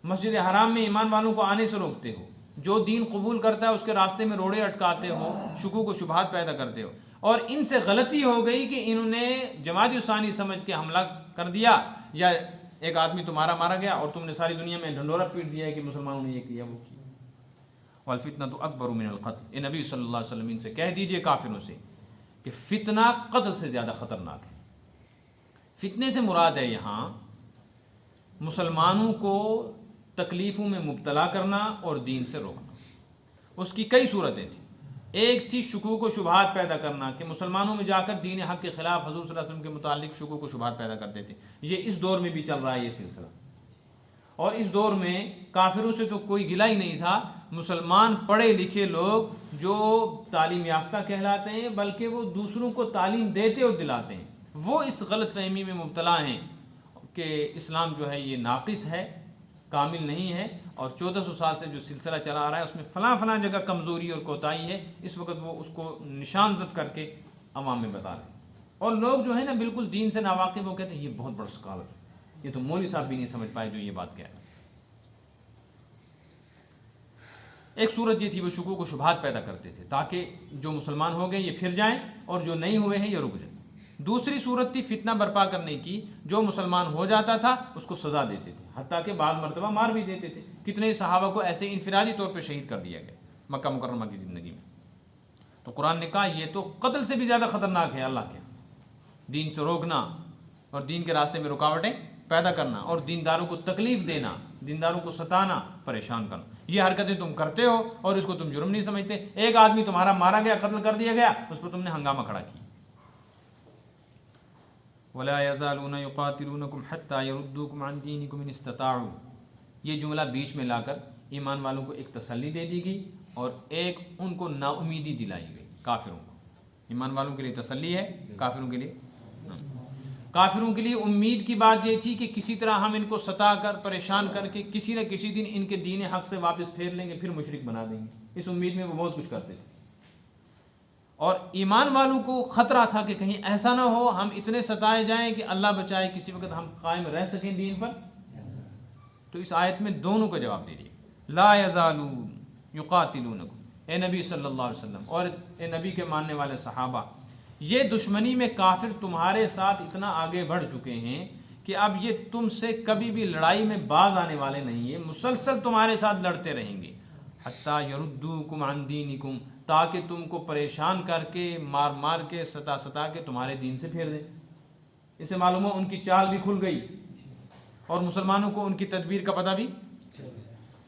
Speaker 1: مسجد حرام میں ایمان والوں کو آنے سے روکتے ہو، جو دین قبول کرتا ہے اس کے راستے میں روڑے اٹکاتے ہو، شکوک و شبہات پیدا کرتے ہو. اور ان سے غلطی ہو گئی کہ انہوں نے جماعت ثانی سمجھ کے حملہ کر دیا، یا ایک آدمی تمہارا مارا گیا اور تم نے ساری دنیا میں ڈھنڈورا پیٹ دیا ہے کہ مسلمانوں نے یہ کیا وہ کیا. والفتنۃ اکبر من القتل، اے نبی صلی اللہ علیہ وسلم ان سے کہہ دیجئے کافروں سے کہ فتنہ قتل سے زیادہ خطرناک ہے. فتنے سے مراد ہے یہاں مسلمانوں کو تکلیفوں میں مبتلا کرنا اور دین سے روکنا. اس کی کئی صورتیں تھیں. ایک تھی شکوک و شبہات پیدا کرنا، کہ مسلمانوں میں جا کر دین حق کے خلاف حضور صلی اللہ علیہ وسلم کے متعلق شکوک و شبہات پیدا کرتے تھے. یہ اس دور میں بھی چل رہا ہے یہ سلسلہ، اور اس دور میں کافروں سے تو کوئی گلہ ہی نہیں تھا. مسلمان پڑھے لکھے لوگ جو تعلیم یافتہ کہلاتے ہیں، بلکہ وہ دوسروں کو تعلیم دیتے اور دلاتے ہیں، وہ اس غلط فہمی میں مبتلا ہیں کہ اسلام جو ہے یہ ناقص ہے، کامل نہیں ہے، اور 1400 سال سے جو سلسلہ چلا آ رہا ہے اس میں فلاں فلاں جگہ کمزوری اور کوتاہی ہے. اس وقت وہ اس کو نشان زد کر کے عوام میں بتا رہے ہیں. اور لوگ جو ہے نا بالکل دین سے ناواقف، وہ کہتے ہیں یہ بہت بڑا اسکالر ہے، یہ تو مولوی صاحب بھی نہیں سمجھ پائے جو یہ بات کہہ رہے ہیں. ایک صورت یہ تھی وہ شکوک و شبہات پیدا کرتے تھے تاکہ جو مسلمان ہو گئے یہ پھر جائیں اور جو نہیں ہوئے ہیں یہ رک جائیں. دوسری صورت تھی فتنہ برپا کرنے کی، جو مسلمان ہو جاتا تھا اس کو سزا دیتے تھے، حتیٰ کہ بعض مرتبہ مار بھی دیتے تھے. کتنے صحابہ کو ایسے انفرادی طور پہ شہید کر دیا گیا مکہ مکرمہ کی زندگی میں. تو قرآن نے کہا یہ تو قتل سے بھی زیادہ خطرناک ہے اللہ کے، دین سے روکنا اور دین کے راستے میں رکاوٹیں پیدا کرنا اور دینداروں کو تکلیف دینا، دینداروں کو ستانا، پریشان کرنا. یہ حرکتیں تم کرتے ہو اور اس کو تم جرم نہیں سمجھتے. ایک آدمی تمہارا مارا گیا، قتل کر دیا گیا، اس پر تم نے ہنگامہ کھڑا کیا. وَلَا يَزَالُونَ يُقَاتِلُونَكُمْ حَتَّى يَرُدُّوكُمْ عَنْ دِينِكُمْ إِنِ اسْتَطَاعُوا. یہ جملہ بیچ میں لا کر ایمان والوں کو ایک تسلی دے دی گئی اور ایک ان کو نا امیدی دلائی گئی. کافروں کو، ایمان والوں کے لیے تسلی ہے، کافروں کے لیے کافروں کے لیے امید کی بات یہ تھی کہ کسی طرح ہم ان کو ستا کر پریشان کر کے کسی نہ کسی دن ان کے دین حق سے واپس پھیر لیں گے، پھر مشرک بنا دیں گے. اس امید میں وہ بہت کچھ کرتے تھے. اور ایمان والوں کو خطرہ تھا کہ کہیں ایسا نہ ہو ہم اتنے ستائے جائیں کہ اللہ بچائے کسی وقت ہم قائم رہ سکیں دین پر. تو اس آیت میں دونوں کا جواب دے دیا. لا یزالون یقاتلونکم، اے نبی صلی اللہ علیہ وسلم اور اے نبی کے ماننے والے صحابہ، یہ دشمنی میں کافر تمہارے ساتھ اتنا آگے بڑھ چکے ہیں کہ اب یہ تم سے کبھی بھی لڑائی میں باز آنے والے نہیں ہیں، مسلسل تمہارے ساتھ لڑتے رہیں گے. حتیٰ یردوکم عن دینکم، تاکہ تم کو پریشان کر کے مار مار کے ستا ستا کے تمہارے دین سے پھیر دیں. اسے معلوم ہو ان کی چال بھی کھل گئی اور مسلمانوں کو ان کی تدبیر کا پتہ بھی.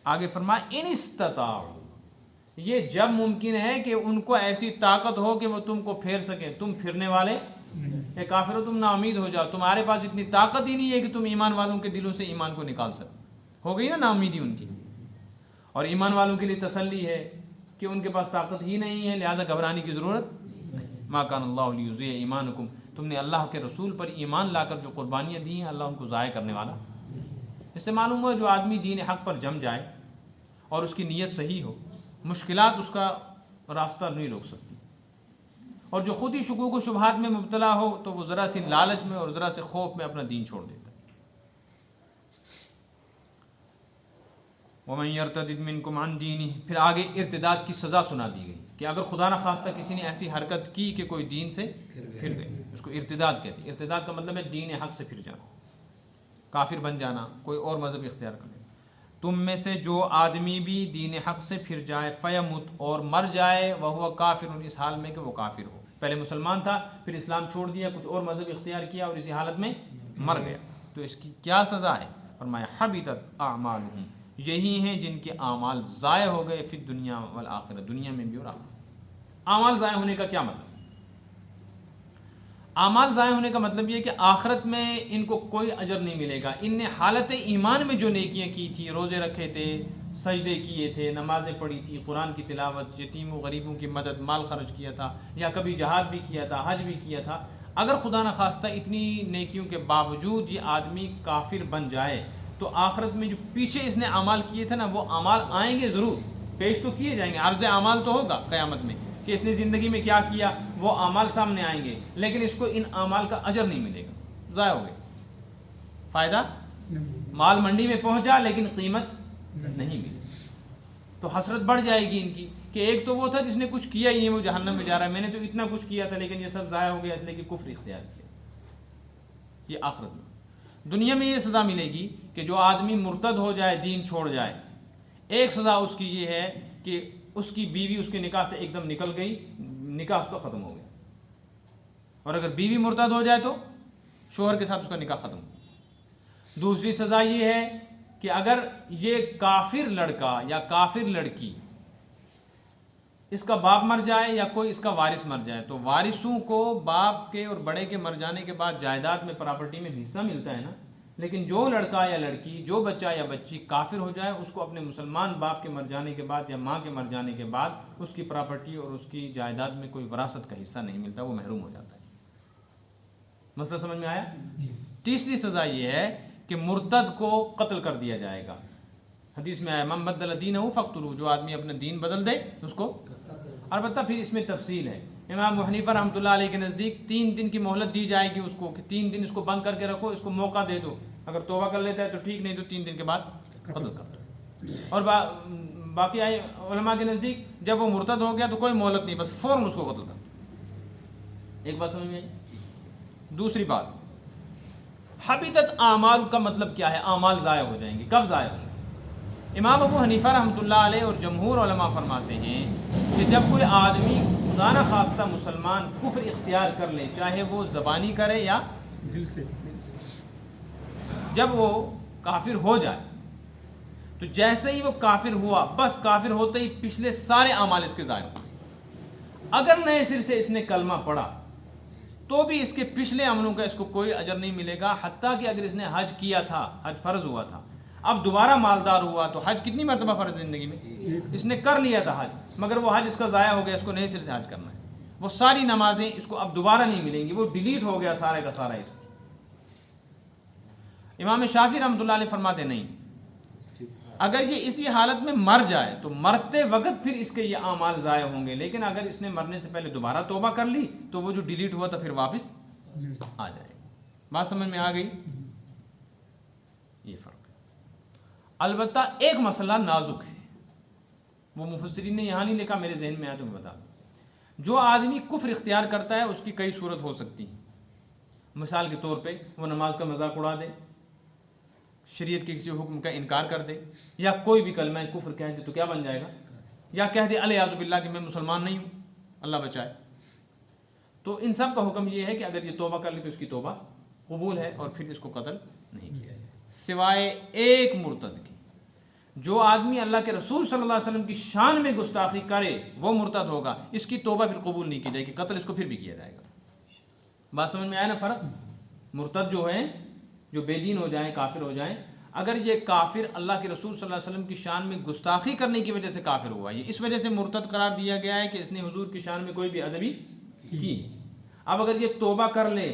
Speaker 1: آگے فرمایا ان استطاعوا، یہ جب ممکن ہے کہ ان کو ایسی طاقت ہو کہ وہ تم کو پھیر سکیں. تم پھرنے والے اے کافرو تم نا امید ہو جاؤ، تمہارے پاس اتنی طاقت ہی نہیں ہے کہ تم ایمان والوں کے دلوں سے ایمان کو نکال سکو. ہو گئی نا امیدی ان کی. اور ایمان والوں کے لیے تسلی ہے کہ ان کے پاس طاقت ہی نہیں ہے، لہذا گھبرانے کی ضرورت. ما کان اللہ لیضیع ایمانکم، تم نے اللہ کے رسول پر ایمان لا کر جو قربانیاں دی ہیں اللہ ان کو ضائع کرنے والا. اس سے معلوم ہوا جو آدمی دین حق پر جم جائے اور اس کی نیت صحیح ہو، مشکلات اس کا راستہ نہیں روک سکتی. اور جو خود ہی شکوک و شبہات میں مبتلا ہو تو وہ ذرا سی لالچ میں اور ذرا سے خوف میں اپنا دین چھوڑ دیتا ہے. وَمَن يَرْتَدِدْ مِنْكُمْ عَنْ دِينِهِ، پھر آگے ارتداد کی سزا سنا دی گئی کہ اگر خدا نہ خواستہ کسی نے ایسی حرکت کی کہ کوئی دین سے پھر گئے، اس کو ارتداد کہتے ہیں۔ ارتداد کا مطلب ہے دین حق سے پھر جانا، کافر بن جانا، کوئی اور مذہب اختیار کر لے۔ تم میں سے جو آدمی بھی دین حق سے پھر جائے فیمت، اور مر جائے، وہو کافر، اس حال میں کہ وہ کافر ہو، پہلے مسلمان تھا پھر اسلام چھوڑ دیا، کچھ اور مذہب اختیار کیا اور اسی حالت میں مر گیا، تو اس کی کیا سزا ہے؟ فرمایا حبطت اعمالہم، یہی ہیں جن کے اعمال ضائع ہو گئے فی الدنیا والآخرہ، دنیا میں بھی اور آخرت۔ اعمال ضائع ہونے کا کیا مطلب؟ اعمال ضائع ہونے کا مطلب یہ کہ آخرت میں ان کو کوئی اجر نہیں ملے گا۔ ان نے حالت ایمان میں جو نیکیاں کی تھی، روزے رکھے تھے، سجدے کیے تھے، نمازیں پڑھی تھی، قرآن کی تلاوت، یتیموں غریبوں کی مدد، مال خرچ کیا تھا، یا کبھی جہاد بھی کیا تھا، حج بھی کیا تھا، اگر خدا نہ خواستہ اتنی نیکیوں کے باوجود یہ آدمی کافر بن جائے تو آخرت میں جو پیچھے اس نے اعمال کیے تھے نا، وہ اعمال آئیں گے ضرور، پیش تو کیے جائیں گے، عرض اعمال تو ہوگا قیامت میں کہ اس نے زندگی میں کیا کیا، وہ اعمال سامنے آئیں گے، لیکن اس کو ان اعمال کا اجر نہیں ملے گا، ضائع ہو گئے، فائدہ مال منڈی میں پہنچا لیکن قیمت نہیں ملی، تو حسرت بڑھ جائے گی ان کی کہ ایک تو وہ تھا جس نے کچھ کیا ہی نہیں، وہ جہنم میں جا رہا ہے، میں نے تو اتنا کچھ کیا تھا لیکن یہ سب ضائع ہو گیا اس لیے کہ کفر اختیار کیا۔ یہ آخرت میں۔ دنیا میں یہ سزا ملے گی کہ جو آدمی مرتد ہو جائے، دین چھوڑ جائے، ایک سزا اس کی یہ ہے کہ اس کی بیوی اس کے نکاح سے ایک دم نکل گئی، نکاح اس کا ختم ہو گیا، اور اگر بیوی مرتد ہو جائے تو شوہر کے ساتھ اس کا نکاح ختم ہو گیا۔ دوسری سزا یہ ہے کہ اگر یہ کافر لڑکا یا کافر لڑکی، اس کا باپ مر جائے یا کوئی اس کا وارث مر جائے، تو وارثوں کو باپ کے اور بڑے کے مر جانے کے بعد جائیداد میں، پراپرٹی میں حصہ ملتا ہے نا، لیکن جو لڑکا یا لڑکی، جو بچہ یا بچی کافر ہو جائے، اس کو اپنے مسلمان باپ کے مر جانے کے بعد یا ماں کے مر جانے کے بعد اس کی پراپرٹی اور اس کی جائیداد میں کوئی وراثت کا حصہ نہیں ملتا، وہ محروم ہو جاتا ہے۔ مسئلہ سمجھ میں آیا؟ تیسری سزا یہ ہے کہ مرتد کو قتل کر دیا جائے گا۔ حدیث میں آیا من بدل دینہ فاقتلوہ، جو آدمی اپنا دین بدل دے اس کو، البتہ پھر اس میں تفصیل ہے۔ امام ابو حنیفہ رحمۃ اللہ علیہ کے نزدیک 3 دن کی مہلت دی جائے گی اس کو، کہ 3 دن اس کو بند کر کے رکھو، اس کو موقع دے دو، اگر توبہ کر لیتا ہے تو ٹھیک، نہیں تو 3 دن کے بعد قتل کر دو۔ اور باقی علماء کے نزدیک جب وہ مرتد ہو گیا تو کوئی مہلت نہیں، بس فوراً اس کو قتل کر دو۔ ایک بات سمجھ میں آئی؟ دوسری بات، حبطت اعمال کا مطلب کیا ہے؟ اعمال ضائع ہو جائیں گے، کب ضائع ہوں گے؟ امام ابو حنیفہ رحمۃ اللہ علیہ اور جمہور علماء فرماتے ہیں کہ جب کوئی آدمی خدا نہ خواستہ مسلمان کفر اختیار کر لے، چاہے وہ زبانی کرے یا دل سے، جب وہ کافر ہو جائے تو جیسے ہی وہ کافر ہوا، بس کافر ہوتے ہی پچھلے سارے اعمال اس کے ضائع ہو گئے۔ اگر نئے سر سے اس نے کلمہ پڑھا تو بھی اس کے پچھلے عملوں کا اس کو کوئی اجر نہیں ملے گا، حتیٰ کہ اگر اس نے حج کیا تھا، حج فرض ہوا تھا، اب دوبارہ مالدار ہوا تو حج کتنی مرتبہ فرض زندگی میں؟ اس نے کر لیا تھا حج، مگر وہ حج اس کا ضائع ہو گیا، اس کو نئے سر سے حج کرنا ہے، وہ ساری نمازیں اس کو اب دوبارہ نہیں ملیں گی، وہ ڈیلیٹ ہو گیا سارے کا سارا اس۔ امام شافعی رحمۃ اللہ علیہ فرماتے نہیں، اگر یہ اسی حالت میں مر جائے تو مرتے وقت پھر اس کے یہ اعمال ضائع ہوں گے، لیکن اگر اس نے مرنے سے پہلے دوبارہ توبہ کر لی تو وہ جو ڈیلیٹ ہوا تھا پھر واپس آ جائے گا۔ بات سمجھ میں آ گئی؟ یہ فرق ہے۔ البتہ ایک مسئلہ نازک ہے، وہ مفسرین نے یہاں نہیں لکھا، میرے ذہن میں آیا تو میں بتا دوں۔ جو آدمی کفر اختیار کرتا ہے اس کی کئی صورت ہو سکتی ہے۔ مثال کے طور پہ وہ نماز کا مذاق اڑا دے، شریعت کے کسی حکم کا انکار کر دے، یا کوئی بھی کلمہ کفر کہہ دے تو کیا بن جائے گا؟ یا کہہ دے الیاذ باللہ کہ میں مسلمان نہیں ہوں، اللہ بچائے۔ تو ان سب کا حکم یہ ہے کہ اگر یہ توبہ کر لی تو اس کی توبہ قبول ہے اور پھر اس کو قتل نہیں کیا جائے، سوائے ایک مرتد کی۔ جو آدمی اللہ کے رسول صلی اللہ علیہ وسلم کی شان میں گستاخی کرے وہ مرتد ہوگا، اس کی توبہ پھر قبول نہیں کی جائے گی، قتل اس کو پھر بھی کیا جائے گا۔ بات سمجھ میں آیا نا فرق؟ مرتد جو ہیں، جو بے دین ہو جائیں، کافر ہو جائیں، اگر یہ کافر اللہ کے رسول صلی اللہ علیہ وسلم کی شان میں گستاخی کرنے کی وجہ سے کافر ہوا، یہ اس وجہ سے مرتد قرار دیا گیا ہے کہ اس نے حضور کی شان میں کوئی بھی ادبی کی۔ اب اگر یہ توبہ کر لے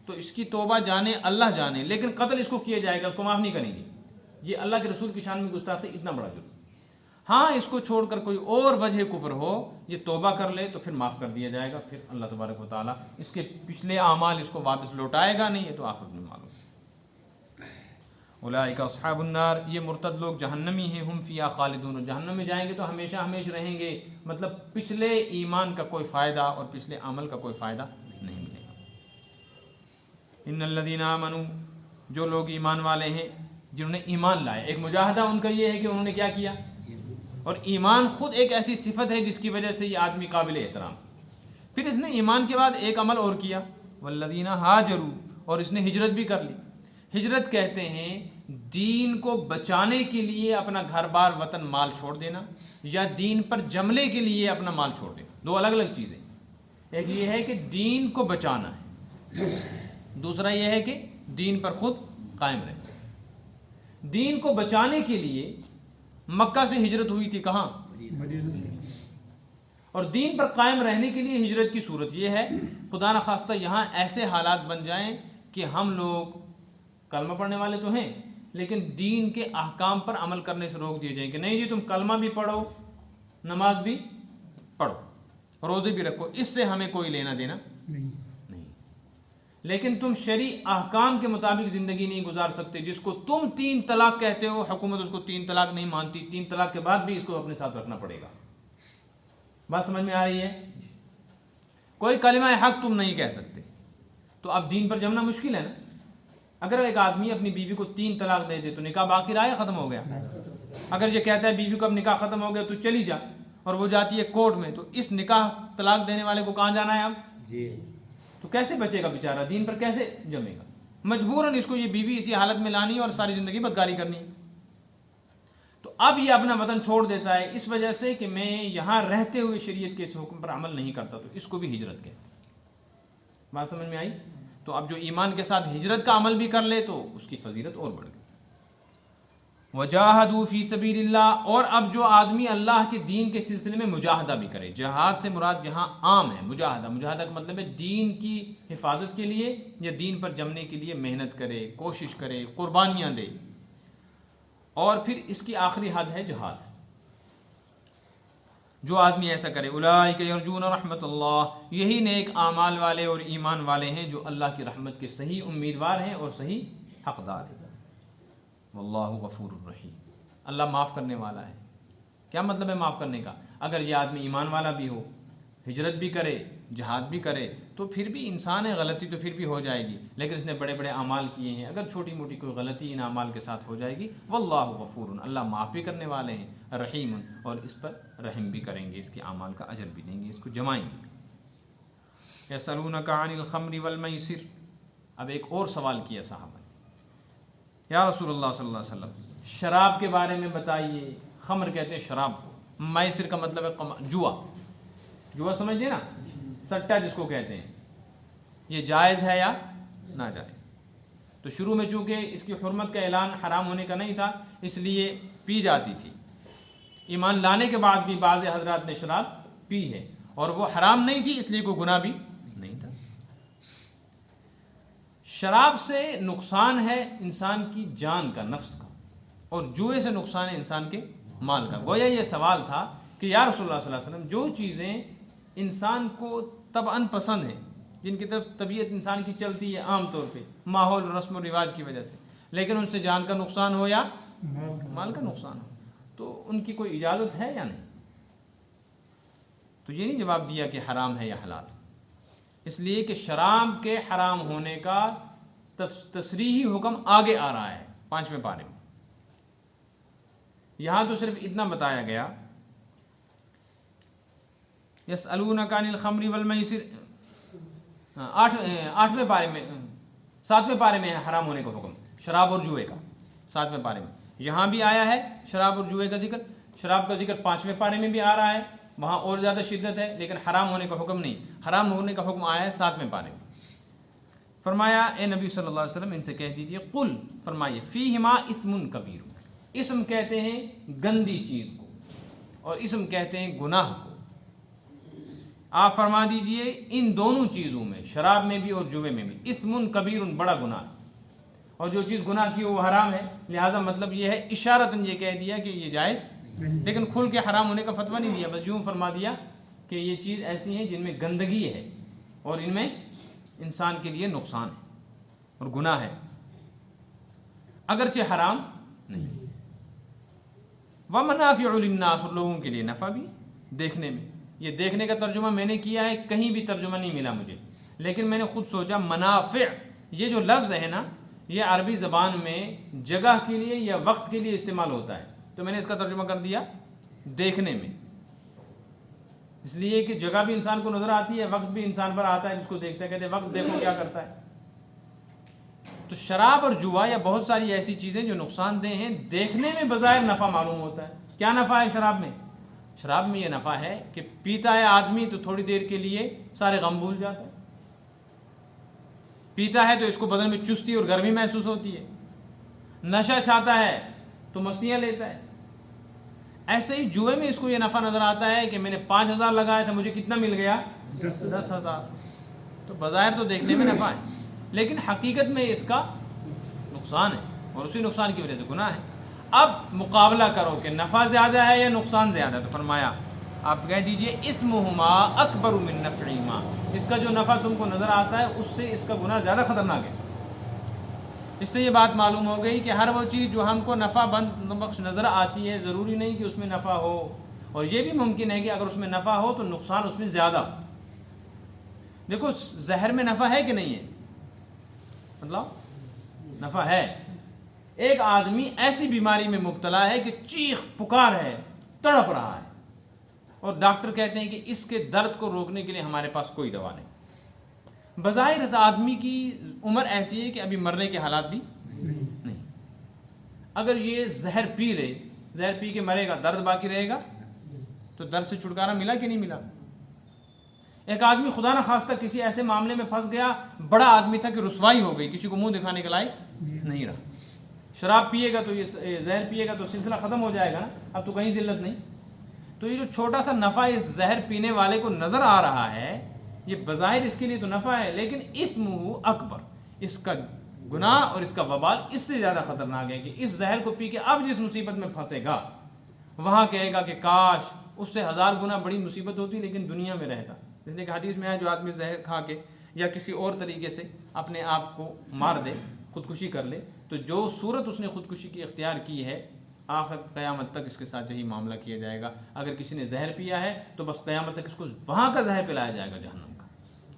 Speaker 1: تو اس کی توبہ جانے اللہ جانے، لیکن قتل اس کو کیا جائے گا، اس کو معاف نہیں کریں گے۔ یہ اللہ کے رسول کی شان میں گستاخی اتنا بڑا جرم۔ ہاں اس کو چھوڑ کر کوئی اور وجہ کفر ہو، یہ توبہ کر لے تو پھر معاف کر دیا جائے گا، پھر اللہ تبارک و تعالیٰ اس کے پچھلے اعمال اس کو واپس لوٹائے گا نہیں، یہ تو آخرت میں معلوم ہے۔ اولئک اصحاب النار، یہ مرتد لوگ جہنمی ہیں، ہم فیہا خالدون، جہنم میں جائیں گے تو ہمیشہ ہمیشہ رہیں گے، مطلب پچھلے ایمان کا کوئی فائدہ اور پچھلے عمل کا کوئی فائدہ نہیں ملے گا۔ ان الذین آمنوا، جو لوگ ایمان والے ہیں، جنہوں نے ایمان لائے، ایک مجاہدہ ان کا یہ ہے کہ انہوں نے کیا کیا، اور ایمان خود ایک ایسی صفت ہے جس کی وجہ سے یہ آدمی قابل احترام۔ پھر اس نے ایمان کے بعد ایک عمل اور کیا، والذین ہاجروا، اور اس نے ہجرت بھی کر لی۔ ہجرت کہتے ہیں دین کو بچانے کے لیے اپنا گھر بار وطن مال چھوڑ دینا، یا دین پر جملے کے لیے اپنا مال چھوڑ دینا، دو الگ الگ چیزیں۔ ایک یہ ہے کہ دین کو بچانا ہے، دوسرا یہ ہے کہ دین پر خود قائم رہنا۔ دین کو بچانے کے لیے مکہ سے ہجرت ہوئی تھی کہاں؟ اور دین پر قائم رہنے کے لیے ہجرت کی صورت یہ ہے، خدا نخواستہ یہاں ایسے حالات بن جائیں کہ ہم لوگ کلمہ پڑھنے والے تو ہیں لیکن دین کے احکام پر عمل کرنے سے روک دیے جائیں کہ نہیں جی تم کلمہ بھی پڑھو، نماز بھی پڑھو، روزے بھی رکھو، اس سے ہمیں کوئی لینا دینا نہیں، لیکن تم شرعی احکام کے مطابق زندگی نہیں گزار سکتے۔ جس کو تم 3 طلاق کہتے ہو، حکومت اس کو 3 طلاق نہیں مانتی، 3 طلاق کے بعد بھی اس کو اپنے ساتھ رکھنا پڑے گا۔ بات سمجھ میں آ رہی ہے؟ کوئی کلمہ حق تم نہیں کہہ سکتے، تو اب دین پر جمنا مشکل ہے نا۔ اگر ایک آدمی اپنی بیوی کو 3 طلاق دے دے تو نکاح باقی رہا یا ختم ہو گیا؟ اگر یہ کہتا ہے بیوی کو اب نکاح ختم ہو گیا تو چلی جا، اور وہ جاتی ہے کورٹ میں، تو اس نکاح طلاق دینے والے کو کہاں جانا ہے اب؟ تو کیسے بچے گا بیچارہ، دین پر کیسے جمے گا؟ مجبوراً اس کو یہ بیوی اسی حالت میں لانی اور ساری زندگی بدکاری کرنی۔ تو اب یہ اپنا وطن چھوڑ دیتا ہے اس وجہ سے کہ میں یہاں رہتے ہوئے شریعت کے اس حکم پر عمل نہیں کرتا، تو اس کو بھی ہجرت کہتے ہیں۔ بات سمجھ میں آئی؟ تو اب جو ایمان کے ساتھ ہجرت کا عمل بھی کر لے تو اس کی فضیلت اور بڑھ گئی۔ وجاہدوا فی سبیل اللہ، اور اب جو آدمی اللہ کے دین کے سلسلے میں مجاہدہ بھی کرے، جہاد سے مراد جہاں عام ہے مجاہدہ، مجاہدہ کا مطلب ہے دین کی حفاظت کے لیے یا دین پر جمنے کے لیے محنت کرے، کوشش کرے، قربانیاں دے، اور پھر اس کی آخری حد ہے جہاد۔ جو آدمی ایسا کرے، اولئک یرجون رحمت اللہ، یہی نیک اعمال والے اور ایمان والے ہیں جو اللہ کی رحمت کے صحیح امیدوار ہیں اور صحیح حقدار ہیں۔ واللہ غفور الرحیم، اللہ معاف کرنے والا ہے۔ کیا مطلب ہے معاف کرنے کا؟ اگر یہ آدمی ایمان والا بھی ہو، ہجرت بھی کرے، جہاد بھی کرے، تو پھر بھی انسان ہے، غلطی تو پھر بھی ہو جائے گی، لیکن اس نے بڑے بڑے اعمال کیے ہیں، اگر چھوٹی موٹی کوئی غلطی ان اعمال کے ساتھ ہو جائے گی، واللہ غفور، اللہ معاف بھی کرنے والے ہیں، رحیم، اور اس پر رحم بھی کریں گے، اس کے اعمال کا اجر بھی دیں گے، اس کو جمائیں گے۔ یسألونک عن الخمر والمیسر، اب ایک اور سوال کیا صحابہ، یا رسول اللہ صلی اللہ علیہ وسلم شراب کے بارے میں بتائیے۔ خمر کہتے ہیں شراب کو، میسر کا مطلب ہے جوا، جوا سمجھتے نا، سٹا جس کو کہتے ہیں، یہ جائز ہے یا ناجائز؟ تو شروع میں چونکہ اس کی حرمت کا اعلان حرام ہونے کا نہیں تھا، اس لیے پی جاتی تھی۔ ایمان لانے کے بعد بھی بعض حضرات نے شراب پی ہے، اور وہ حرام نہیں تھی اس لیے کوئی گناہ بھی نہیں تھا۔ شراب سے نقصان ہے انسان کی جان کا، نفس کا، اور جوئے سے نقصان ہے انسان کے مال کا۔ گویا یہ سوال تھا کہ یا رسول اللہ صلی اللہ علیہ وسلم، جو چیزیں انسان کو طبعاً پسند ہیں، جن کی طرف طبیعت انسان کی چلتی ہے عام طور پہ ماحول، رسم و رواج کی وجہ سے، لیکن ان سے جان کا نقصان ہو یا مال کا نقصان ہو، تو ان کی کوئی اجازت ہے یا نہیں؟ تو یہ نہیں جواب دیا کہ حرام ہے یا حلال، اس لیے کہ شراب کے حرام ہونے کا تصریحی حکم آگے آ رہا ہے 5ویں پارے میں۔ یہاں تو صرف اتنا بتایا گیا، یسألونک عن الخمر والمیسر، 8ویں پارے میں، 7ویں پارے میں ہے حرام ہونے کا حکم شراب اور جوئے کا، 7ویں پارے میں۔ یہاں بھی آیا ہے شراب اور جوئے کا ذکر، شراب کا ذکر 5ویں پارے میں بھی آ رہا ہے، وہاں اور زیادہ شدت ہے، لیکن حرام ہونے کا حکم نہیں، حرام ہونے کا حکم آیا ہے 7ویں پارے میں۔ فرمایا اے نبی صلی اللہ علیہ وسلم ان سے کہہ دیجئے، قل، فرمائیے، فیہما اثم کبیر، اسم کہتے ہیں گندی چیز کو، اور اسم کہتے ہیں گناہ کو۔ آپ فرما دیجئے ان دونوں چیزوں میں، شراب میں بھی اور جوے میں بھی، اثم کبیر، بڑا گناہ، اور جو چیز گناہ کی وہ حرام ہے، لہٰذا مطلب یہ ہے اشارتاً یہ کہہ دیا کہ یہ جائز، لیکن کھل کے حرام ہونے کا فتویٰ نہیں دیا، بس یوں فرما دیا کہ یہ چیز ایسی ہیں جن میں گندگی ہے اور ان میں انسان کے لیے نقصان ہے اور گناہ ہے۔ اگرچہ حرام نہیں. وَمَنَافِعُ لِلنَّاسِ، اور لوگوں کے لیے نفع بھی دیکھنے میں. یہ دیکھنے کا ترجمہ میں نے کیا ہے، کہیں بھی ترجمہ نہیں ملا مجھے، لیکن میں نے خود سوچا منافع یہ جو لفظ ہے نا، یہ عربی زبان میں جگہ کے لیے یا وقت کے لیے استعمال ہوتا ہے، تو میں نے اس کا ترجمہ کر دیا دیکھنے میں. اس لیے کہ جگہ بھی انسان کو نظر آتی ہے، وقت بھی انسان پر آتا ہے جس کو دیکھتا ہے، کہتے ہیں وقت دیکھو کیا کرتا ہے. تو شراب اور جوا یا بہت ساری ایسی چیزیں جو نقصان دہ ہیں، دیکھنے میں بظاہر نفع معلوم ہوتا ہے. کیا نفع ہے شراب میں؟ شراب میں یہ نفع ہے کہ پیتا ہے آدمی تو تھوڑی دیر کے لیے سارے غم بھول جاتا ہے. پیتا ہے تو اس کو بدن میں چستی اور گرمی محسوس ہوتی ہے. نشہ چھاتا ہے تو مستیاں لیتا ہے. ایسے ہی جوئے میں اس کو یہ نفع نظر آتا ہے کہ میں نے 5,000 لگایا تھا، مجھے کتنا مل گیا؟ 10,000. تو بظاہر تو دیکھنے میں نفع ہے، لیکن حقیقت میں اس کا نقصان ہے، اور اسی نقصان کی وجہ سے گناہ ہے. اب مقابلہ کرو کہ نفع زیادہ ہے یا نقصان زیادہ ہے، تو فرمایا آپ کہہ دیجئے اسمہما اکبر من نفعہما، اس کا جو نفع تم کو نظر آتا ہے اس سے اس کا گناہ زیادہ خطرناک ہے. اس سے یہ بات معلوم ہو گئی کہ ہر وہ چیز جو ہم کو نفع بخش نظر آتی ہے ضروری نہیں کہ اس میں نفع ہو، اور یہ بھی ممکن ہے کہ اگر اس میں نفع ہو تو نقصان اس میں زیادہ. دیکھو زہر میں نفع ہے کہ نہیں ہے؟ مطلب نفع ہے. ایک آدمی ایسی بیماری میں مبتلا ہے کہ چیخ پکار ہے، تڑپ رہا ہے، اور ڈاکٹر کہتے ہیں کہ اس کے درد کو روکنے کے لیے ہمارے پاس کوئی دوا نہیں. بظاہر اس آدمی کی عمر ایسی ہے کہ ابھی مرنے کے حالات بھی نہیں. اگر یہ زہر پی لے، زہر پی کے مرے گا، درد باقی رہے گا؟ تو درد سے چھٹکارا ملا کہ نہیں ملا؟ ایک آدمی خدا نہ خواستہ کسی ایسے معاملے میں پھنس گیا، بڑا آدمی تھا کہ رسوائی ہو گئی، کسی کو منہ دکھانے کے لائق نہیں رہا. شراب پیے گا تو یہ زہر پیے گا تو سلسلہ ختم ہو جائے گا نا، اب تو کہیں ذلت نہیں. تو یہ جو چھوٹا سا نفع اس زہر پینے والے کو نظر آ رہا ہے، یہ بظاہر اس کے لیے تو نفع ہے، لیکن اسمہ اکبر، اس کا گناہ اور اس کا وبال اس سے زیادہ خطرناک ہے کہ اس زہر کو پی کے اب جس مصیبت میں پھنسے گا وہاں کہے گا کہ کاش اس سے 1000 گنا بڑی مصیبت ہوتی لیکن دنیا میں رہتا. اس لیے کہ حدیث میں ہے جو آدمی زہر کھا کے یا کسی اور طریقے سے اپنے آپ کو مار دے، خودکشی کر لے، تو جو صورت اس نے خودکشی کی اختیار کی ہے آخر قیامت تک اس کے ساتھ یہی معاملہ کیا جائے گا. اگر کسی نے زہر پیا ہے تو بس قیامت تک اس کو وہاں کا زہر پلایا جائے گا، جہنم کا.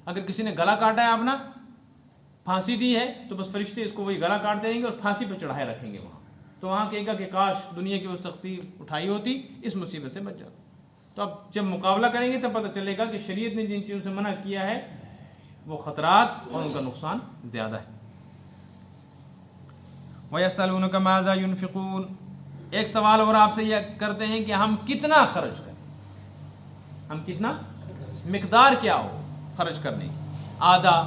Speaker 1: اگر کسی نے گلا کاٹا ہے اپنا، پھانسی دی ہے، تو بس فرشتے اس کو وہی گلا کاٹ دیں گے اور پھانسی پہ چڑھائے رکھیں گے وہاں. تو وہاں کہے گا کہ کاش دنیا کی وہ تختی اٹھائی ہوتی، اس مصیبت سے بچ جاتا. تو اب جب مقابلہ کریں گے تب پتہ چلے گا کہ شریعت نے جن چیزوں سے منع کیا ہے وہ خطرات اور ان کا نقصان زیادہ ہے. وَيَسْأَلُونَكَ مَاذَا يُنْفِقُونَ، ایک سوال اور آپ سے یہ کرتے ہیں کہ ہم کتنا خرچ کریں، ہم کتنا، مقدار کیا ہو خرچ کرنے کی، آدھا،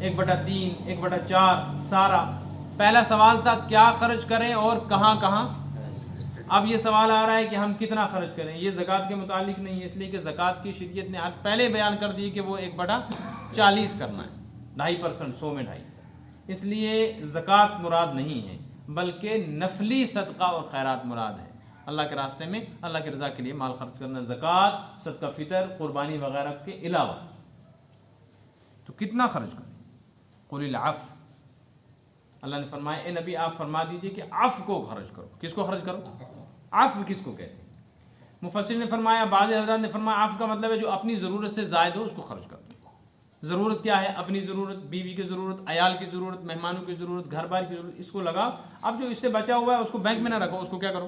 Speaker 1: 1/3، 1/4، سارا. پہلا سوال تھا کیا خرچ کریں اور کہاں کہاں. اب یہ سوال آ رہا ہے کہ ہم کتنا خرچ کریں. یہ زکوٰۃ کے متعلق نہیں ہے، اس لیے کہ زکوٰۃ کی شریعت نے آج پہلے بیان کر دی کہ وہ 1/40 کرنا ہے، 2.5%، 100 میں 2.5. اس لیے زکوٰۃ مراد نہیں ہے بلکہ نفلی صدقہ اور خیرات مراد ہے. اللہ کے راستے میں اللہ کی رضا کے لیے مال خرچ کرنا، زکوٰۃ، صدقہ فطر، قربانی وغیرہ کے علاوہ. تو کتنا خرچ کریں؟ قل العفو، اللہ نے فرمایا اے نبی آپ فرما دیجئے کہ عفو کو خرچ کرو. کس کو خرچ کرو؟ عفو کس کو کہتے ہیں؟ مفسر نے فرمایا، بعض حضرات نے فرمایا عفو کا مطلب ہے جو اپنی ضرورت سے زائد ہو اس کو خرچ کرو. ضرورت کیا ہے؟ اپنی ضرورت، بیوی کی ضرورت، عیال کی ضرورت، مہمانوں کی ضرورت، گھر بار کی ضرورت، اس کو لگاؤ. اب جو اس سے بچا ہوا ہے اس کو بینک میں نہ رکھو، اس کو کیا کرو؟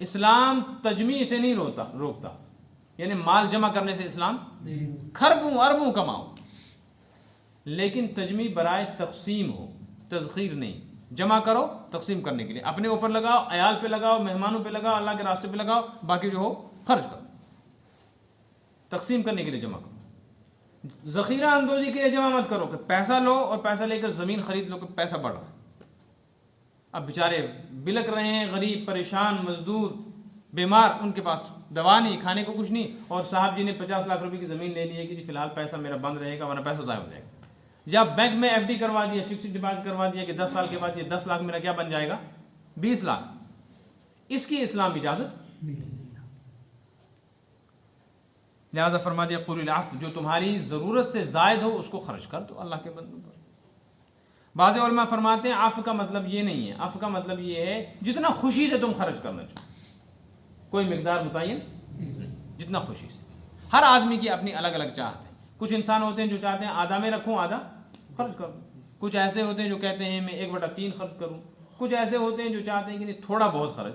Speaker 1: اسلام تجمیع سے نہیں روکتا، یعنی مال جمع کرنے سے اسلام خربوں اربوں کماؤ، لیکن تجمیع برائے تقسیم ہو، تذخیر نہیں. جمع کرو تقسیم کرنے کے لیے، اپنے اوپر لگاؤ، عیال پہ لگاؤ، مہمانوں پہ لگاؤ، اللہ کے راستے پہ لگاؤ، باقی جو ہو خرچ کرو. تقسیم کرنے کے لیے جمع کرو. ذخیرہ اندوزی کے لیے جمع مت کرو کہ پیسہ لو اور پیسہ لے کر زمین خرید لو کہ پیسہ بڑھ رہا ہے. اب بیچارے بلک رہے ہیں، غریب، پریشان، مزدور، بیمار، ان کے پاس دوا نہیں، کھانے کو کچھ نہیں، اور صاحب جی نے 50 لاکھ روپے کی زمین لے لی ہے کہ جی فی الحال پیسہ میرا بند رہے گا ورنہ پیسہ ضائع ہو جائے گا. یا بینک میں ایف ڈی کروا دیا، فکسڈ ڈپازٹ کروا دیا کہ 10 سال کے بعد یہ 10 لاکھ میرا کیا بن جائے گا؟ 20 لاکھ. اس کی اسلام اجازت نہیں. لہذا فرما دیا قل العفو، جو تمہاری ضرورت سے زائد ہو اس کو خرچ کر دو اللہ کے بندوں پر. بعض علماء فرماتے ہیں عفو کا مطلب یہ نہیں ہے، عفو کا مطلب یہ ہے جتنا خوشی سے تم خرچ کرنا چاہو، کوئی مقدار متعین، جتنا خوشی سے۔ ہر آدمی کی اپنی الگ الگ چاہت ہے، کچھ انسان ہوتے ہیں جو چاہتے ہیں آدھا میں رکھوں آدھا خرچ کر دوں، کچھ ایسے ہوتے ہیں جو کہتے ہیں میں 1/3 خرچ کروں، کچھ ایسے ہوتے ہیں جو چاہتے ہیں کہ نہیں تھوڑا بہت خرچ۔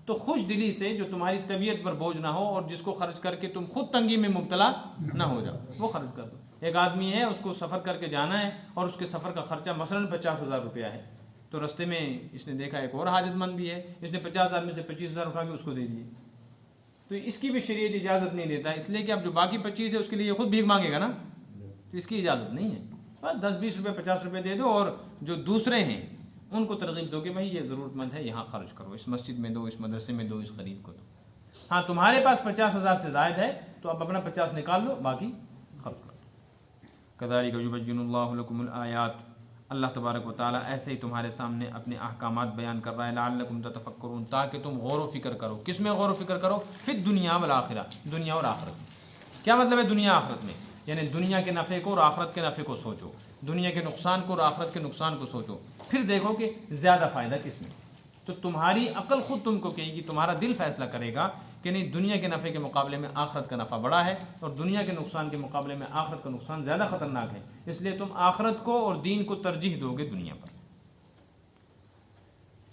Speaker 1: تو خوش دلی سے جو تمہاری طبیعت پر بوجھ نہ ہو اور جس کو خرچ کر کے تم خود تنگی میں مبتلا نہ ہو جاؤ، وہ خرچ کر دو۔ ایک آدمی ہے، اس کو سفر کر کے جانا ہے اور اس کے سفر کا خرچہ مثلاً 50,000 روپیہ ہے، تو رستے میں اس نے دیکھا ایک اور حاجت مند بھی ہے، اس نے 50,000 میں سے 25,000 اٹھا کے اس کو دے دیے، تو اس کی بھی شریعت اجازت نہیں دیتا، اس لیے کہ اب جو باقی 25 ہے اس کے لیے یہ خود بھیک مانگے گا نا، تو اس کی اجازت نہیں ہے۔ بس 10-20 روپے 50 روپے دے دو، اور جو دوسرے ہیں ان کو ترغیب دو کہ بھائی یہ ضرورت مند ہے، یہاں خرچ کرو، اس مسجد میں دو، اس مدرسے میں دو، اس غریب کو دو۔ ہاں تمہارے پاس 50,000 سے زائد ہے تو اب اپنا 50 نکال لو، باقی خرچ کرو۔ کذالک یبین اللہ لکم الآیات، اللہ تبارک و تعالیٰ ایسے ہی تمہارے سامنے اپنے احکامات بیان کر رہا ہے، لعلکم تتفکرون، تاکہ تم غور و فکر کرو۔ کس میں غور و فکر کرو؟ فی الدنیا والآخرہ، دنیا اور آخرت میں۔ کیا مطلب ہے دنیا آخرت میں؟ یعنی دنیا کے نفع کو اور آخرت کے نفع کو سوچو، دنیا کے نقصان کو اور آخرت کے نقصان کو سوچو، پھر دیکھو کہ زیادہ فائدہ کس میں۔ تو تمہاری عقل خود تم کو کہے گی، تمہارا دل فیصلہ کرے گا کہ نہیں دنیا کے نفع کے مقابلے میں آخرت کا نفع بڑا ہے، اور دنیا کے نقصان کے مقابلے میں آخرت کا نقصان زیادہ خطرناک ہے، اس لیے تم آخرت کو اور دین کو ترجیح دو گے دنیا پر۔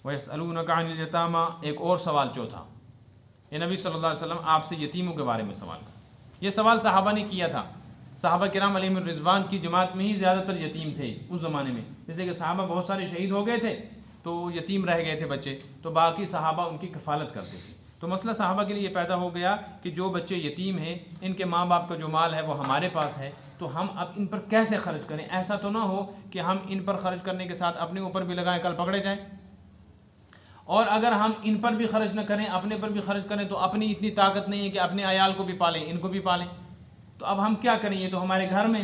Speaker 1: وَيَسْأَلُونَكَ عَنِ الْيَتَامَى، ایک اور سوال چوتھا، یہ نبی صلی اللہ علیہ وسلم آپ سے یتیموں کے بارے میں سوال کر، یہ سوال صحابہ نے کیا تھا۔ صحابہ کرام علیہم الرضوان کی جماعت میں ہی زیادہ تر یتیم تھے اس زمانے میں، جیسے کہ صحابہ بہت سارے شہید ہو گئے تھے تو یتیم رہ گئے تھے بچے، تو باقی صحابہ ان کی کفالت کرتے تھے۔ تو مسئلہ صحابہ کے لیے یہ پیدا ہو گیا کہ جو بچے یتیم ہیں، ان کے ماں باپ کا جو مال ہے وہ ہمارے پاس ہے، تو ہم اب ان پر کیسے خرچ کریں؟ ایسا تو نہ ہو کہ ہم ان پر خرچ کرنے کے ساتھ اپنے اوپر بھی لگائیں، کل پکڑے جائیں، اور اگر ہم ان پر بھی خرچ نہ کریں اپنے پر بھی خرچ کریں تو اپنی اتنی طاقت نہیں ہے کہ اپنے عیال کو بھی پالیں، ان کو بھی پالیں، تو اب ہم کیا کریں؟ یہ تو ہمارے گھر میں،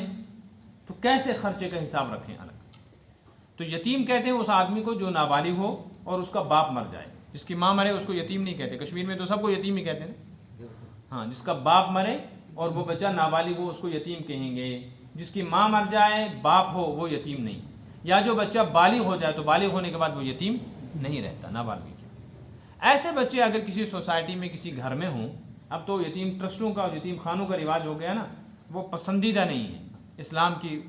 Speaker 1: تو کیسے خرچے کا حساب رکھیں الگ؟ تو یتیم کہتے ہیں اس آدمی کو جو نابالغ ہو اور اس کا باپ مر جائے، جس کی ماں مرے اس کو یتیم نہیں کہتے، کشمیر میں تو سب کو یتیم ہی کہتے ہیں، ہاں جس کا باپ مرے اور وہ بچہ نابالغ ہو اس کو یتیم کہیں گے، جس کی ماں مر جائے باپ ہو وہ یتیم نہیں، یا جو بچہ بالغ ہو جائے تو بالغ ہونے کے بعد وہ یتیم نہیں رہتا، نابالغ۔ ایسے بچے اگر کسی سوسائٹی میں کسی گھر میں ہوں، اب تو یتیم ٹرسٹوں کا اور یتیم خانوں کا رواج ہو گیا نا، وہ پسندیدہ نہیں ہے، اسلام کی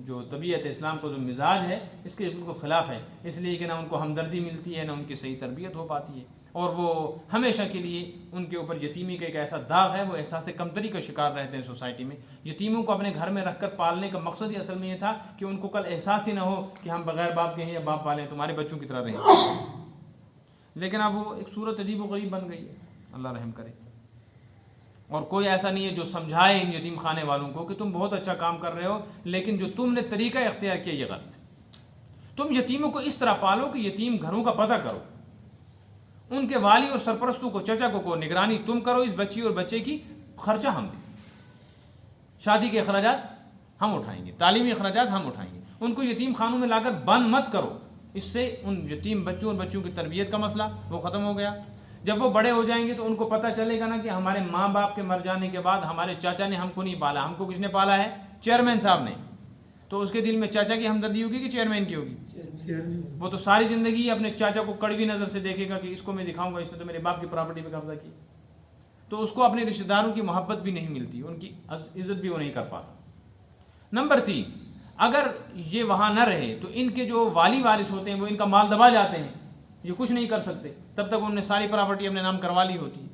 Speaker 1: جو طبیعت ہے، اسلام کا جو مزاج ہے اس کے بالکل خلاف ہے، اس لیے کہ نہ ان کو ہمدردی ملتی ہے نہ ان کی صحیح تربیت ہو پاتی ہے، اور وہ ہمیشہ کے لیے ان کے اوپر یتیمی کا ایک ایسا داغ ہے، وہ احساس کمتری کا شکار رہتے ہیں سوسائٹی میں۔ یتیموں کو اپنے گھر میں رکھ کر پالنے کا مقصد ہی اصل میں یہ تھا کہ ان کو کل احساس ہی نہ ہو کہ ہم بغیر باپ کے ہیں یا باپ والے ہیں، تمہارے بچوں کی طرح رہیں، لیکن اب وہ ایک صورت عجیب و غریب بن گئی ہے، اللہ رحم کرے۔ اور کوئی ایسا نہیں ہے جو سمجھائے ان یتیم خانے والوں کو کہ تم بہت اچھا کام کر رہے ہو، لیکن جو تم نے طریقہ اختیار کیا یہ غلط ہے۔ تم یتیموں کو اس طرح پالو کہ یتیم گھروں کا پتہ کرو، ان کے والی اور سرپرستوں کو، چچا کو نگرانی تم کرو، اس بچی اور بچے کی خرچہ ہم دیں، شادی کے اخراجات ہم اٹھائیں گے، تعلیمی اخراجات ہم اٹھائیں گے، ان کو یتیم خانوں میں لا کر بند مت کرو، اس سے ان یتیم بچوں اور بچوں کی تربیت کا مسئلہ وہ ختم ہو گیا۔ جب وہ بڑے ہو جائیں گے تو ان کو پتہ چلے گا نا کہ ہمارے ماں باپ کے مر جانے کے بعد ہمارے چاچا نے ہم کو نہیں پالا، ہم کو کس نے پالا ہے؟ چیئرمین صاحب نے، تو اس کے دل میں چاچا کی ہمدردی ہوگی کہ چیئرمین کی ہوگی؟ وہ تو ساری زندگی اپنے چاچا کو کڑوی نظر سے دیکھے گا کہ اس کو میں دکھاؤں گا اس نے تو میرے باپ کی پراپرٹی پہ قبضہ کی، تو اس کو اپنے رشتہ داروں کی محبت بھی نہیں ملتی، ان کی عزت بھی وہ نہیں کر پاتا۔ نمبر 3، اگر یہ وہاں نہ رہے تو ان کے جو والی وارث ہوتے ہیں وہ ان کا مال دبا جاتے ہیں، یہ کچھ نہیں کر سکتے تب تک انہوں نے ساری پراپرٹی اپنے نام کروا لی ہوتی ہے۔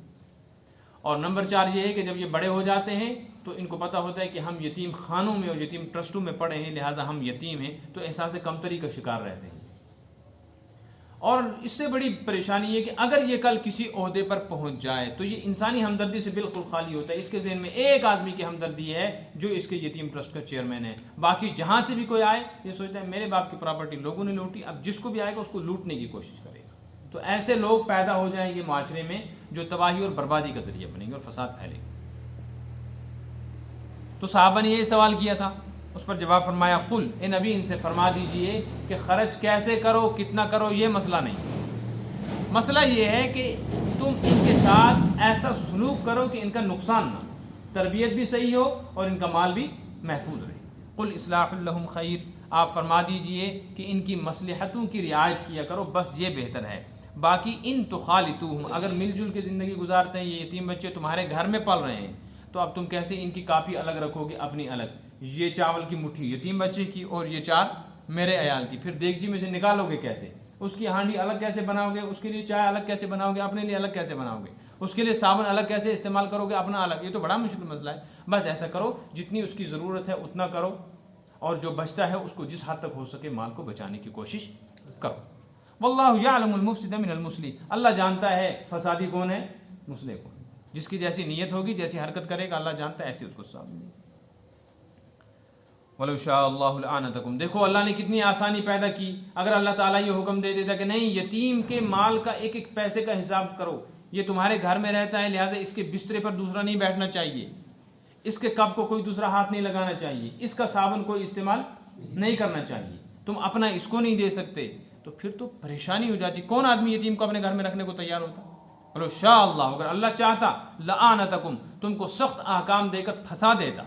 Speaker 1: اور نمبر 4 یہ ہے کہ جب یہ بڑے ہو جاتے ہیں تو ان کو پتہ ہوتا ہے کہ ہم یتیم خانوں میں اور یتیم ٹرسٹوں میں پڑے ہیں، لہٰذا ہم یتیم ہیں، تو احساس کمتری کا شکار رہتے ہیں۔ اور اس سے بڑی پریشانی یہ کہ اگر یہ کل کسی عہدے پر پہنچ جائے تو یہ انسانی ہمدردی سے بالکل خالی ہوتا ہے، اس کے ذہن میں ایک آدمی کی ہمدردی ہے جو اس کے یتیم ٹرسٹ کا چیئرمین ہے، باقی جہاں سے بھی کوئی آئے یہ سوچتا ہے میرے باپ کی پراپرٹی لوگوں نے لوٹی، اب جس کو بھی آئے گا اس کو لوٹنے کی کوشش کرے گا۔ تو ایسے لوگ پیدا ہو جائیں گے معاشرے میں جو تباہی اور بربادی کا ذریعہ بنیں گے اور فساد پھیلے گا۔ تو صحابہ نے یہ سوال کیا تھا، اس پر جواب فرمایا قل، اے نبی ان سے فرما دیجئے کہ خرچ کیسے کرو، کتنا کرو، یہ مسئلہ نہیں، مسئلہ یہ ہے کہ تم ان کے ساتھ ایسا سلوک کرو کہ ان کا نقصان نہ، تربیت بھی صحیح ہو اور ان کا مال بھی محفوظ رہے۔ قل اصلاح لہم خیر، آپ فرما دیجئے کہ ان کی مصلحتوں کی رعایت کیا کرو، بس یہ بہتر ہے۔ باقی ان تخالطوہم، اگر مل جل کے زندگی گزارتے ہیں، یہ یتیم بچے تمہارے گھر میں پل رہے ہیں، تو اب تم کیسے ان کی کاپی الگ رکھو گے اپنی الگ، یہ چاول کی مٹھی یتیم بچے کی اور یہ چار میرے عیال کی، پھر دیگچی میں سے نکالو گے کیسے؟ اس کی ہانڈی الگ کیسے بناؤ گے؟ اس کے لیے چائے الگ کیسے بناؤ گے؟ اپنے لیے الگ کیسے بناؤ گے؟ اس کے لیے صابن الگ کیسے استعمال کرو گے؟ اپنا الگ، یہ تو بڑا مشکل مسئلہ ہے۔ بس ایسا کرو جتنی اس کی ضرورت ہے اتنا کرو، اور جو بچتا ہے اس کو جس حد تک ہو سکے مال کو بچانے کی کوشش کرو۔ واللہ یعلم المفسد من المصلح، اللہ جانتا ہے فسادی کون ہے، مصلح کون، جس کی جیسی نیت ہوگی، جیسی حرکت کرے گا اللہ جانتا ہے، ایسی اس کو ثواب ملے گا۔ وَلَوْ شَاءَ اللَّهُ لَأَعْنَتَكُمْ، دیکھو اللہ نے کتنی آسانی پیدا کی۔ اگر اللہ تعالیٰ یہ حکم دے دیتا کہ نہیں، یتیم کے مال کا ایک ایک پیسے کا حساب کرو، یہ تمہارے گھر میں رہتا ہے لہٰذا اس کے بسترے پر دوسرا نہیں بیٹھنا چاہیے، اس کے کپ کو کوئی دوسرا ہاتھ نہیں لگانا چاہیے، اس کا صابن کوئی استعمال نہیں کرنا چاہیے، تم اپنا اس کو نہیں دے سکتے، تو پھر تو پریشانی ہو جاتی۔ کون آدمی یتیم کو اپنے گھر میں رکھنے کو تیار ہوتا؟ وَلَوْ شَاءَ اللَّهُ، اگر اللہ چاہتا، لَأَعْنَتَكُمْ، تم کو سخت احکام دے کر پھنسا دیتا،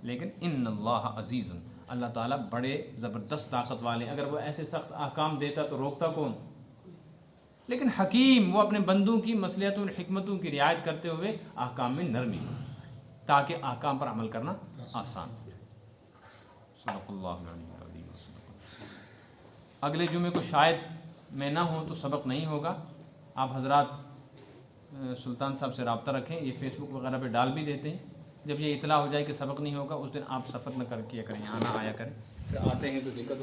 Speaker 1: لیکن ان اللہ عزیز، اللہ تعالیٰ بڑے زبردست طاقت والے، اگر وہ ایسے سخت احکام دیتا تو روکتا کون؟ لیکن حکیم، وہ اپنے بندوں کی مصلحتوں اور حکمتوں کی رعایت کرتے ہوئے احکام میں نرمی، تاکہ احکام پر عمل کرنا آسان ہو۔ صدق اللہ العظیم۔ اگلے جمعے کو شاید میں نہ ہوں تو سبق نہیں ہوگا، آپ حضرات سلطان صاحب سے رابطہ رکھیں، یہ فیس بک وغیرہ پہ ڈال بھی دیتے ہیں، جب یہ اطلاع ہو جائے کہ سبق نہیں ہوگا اس دن آپ سفر نہ کر کیا کریں، آنا آیا کریں، پھر آتے ہیں تو دقت ہو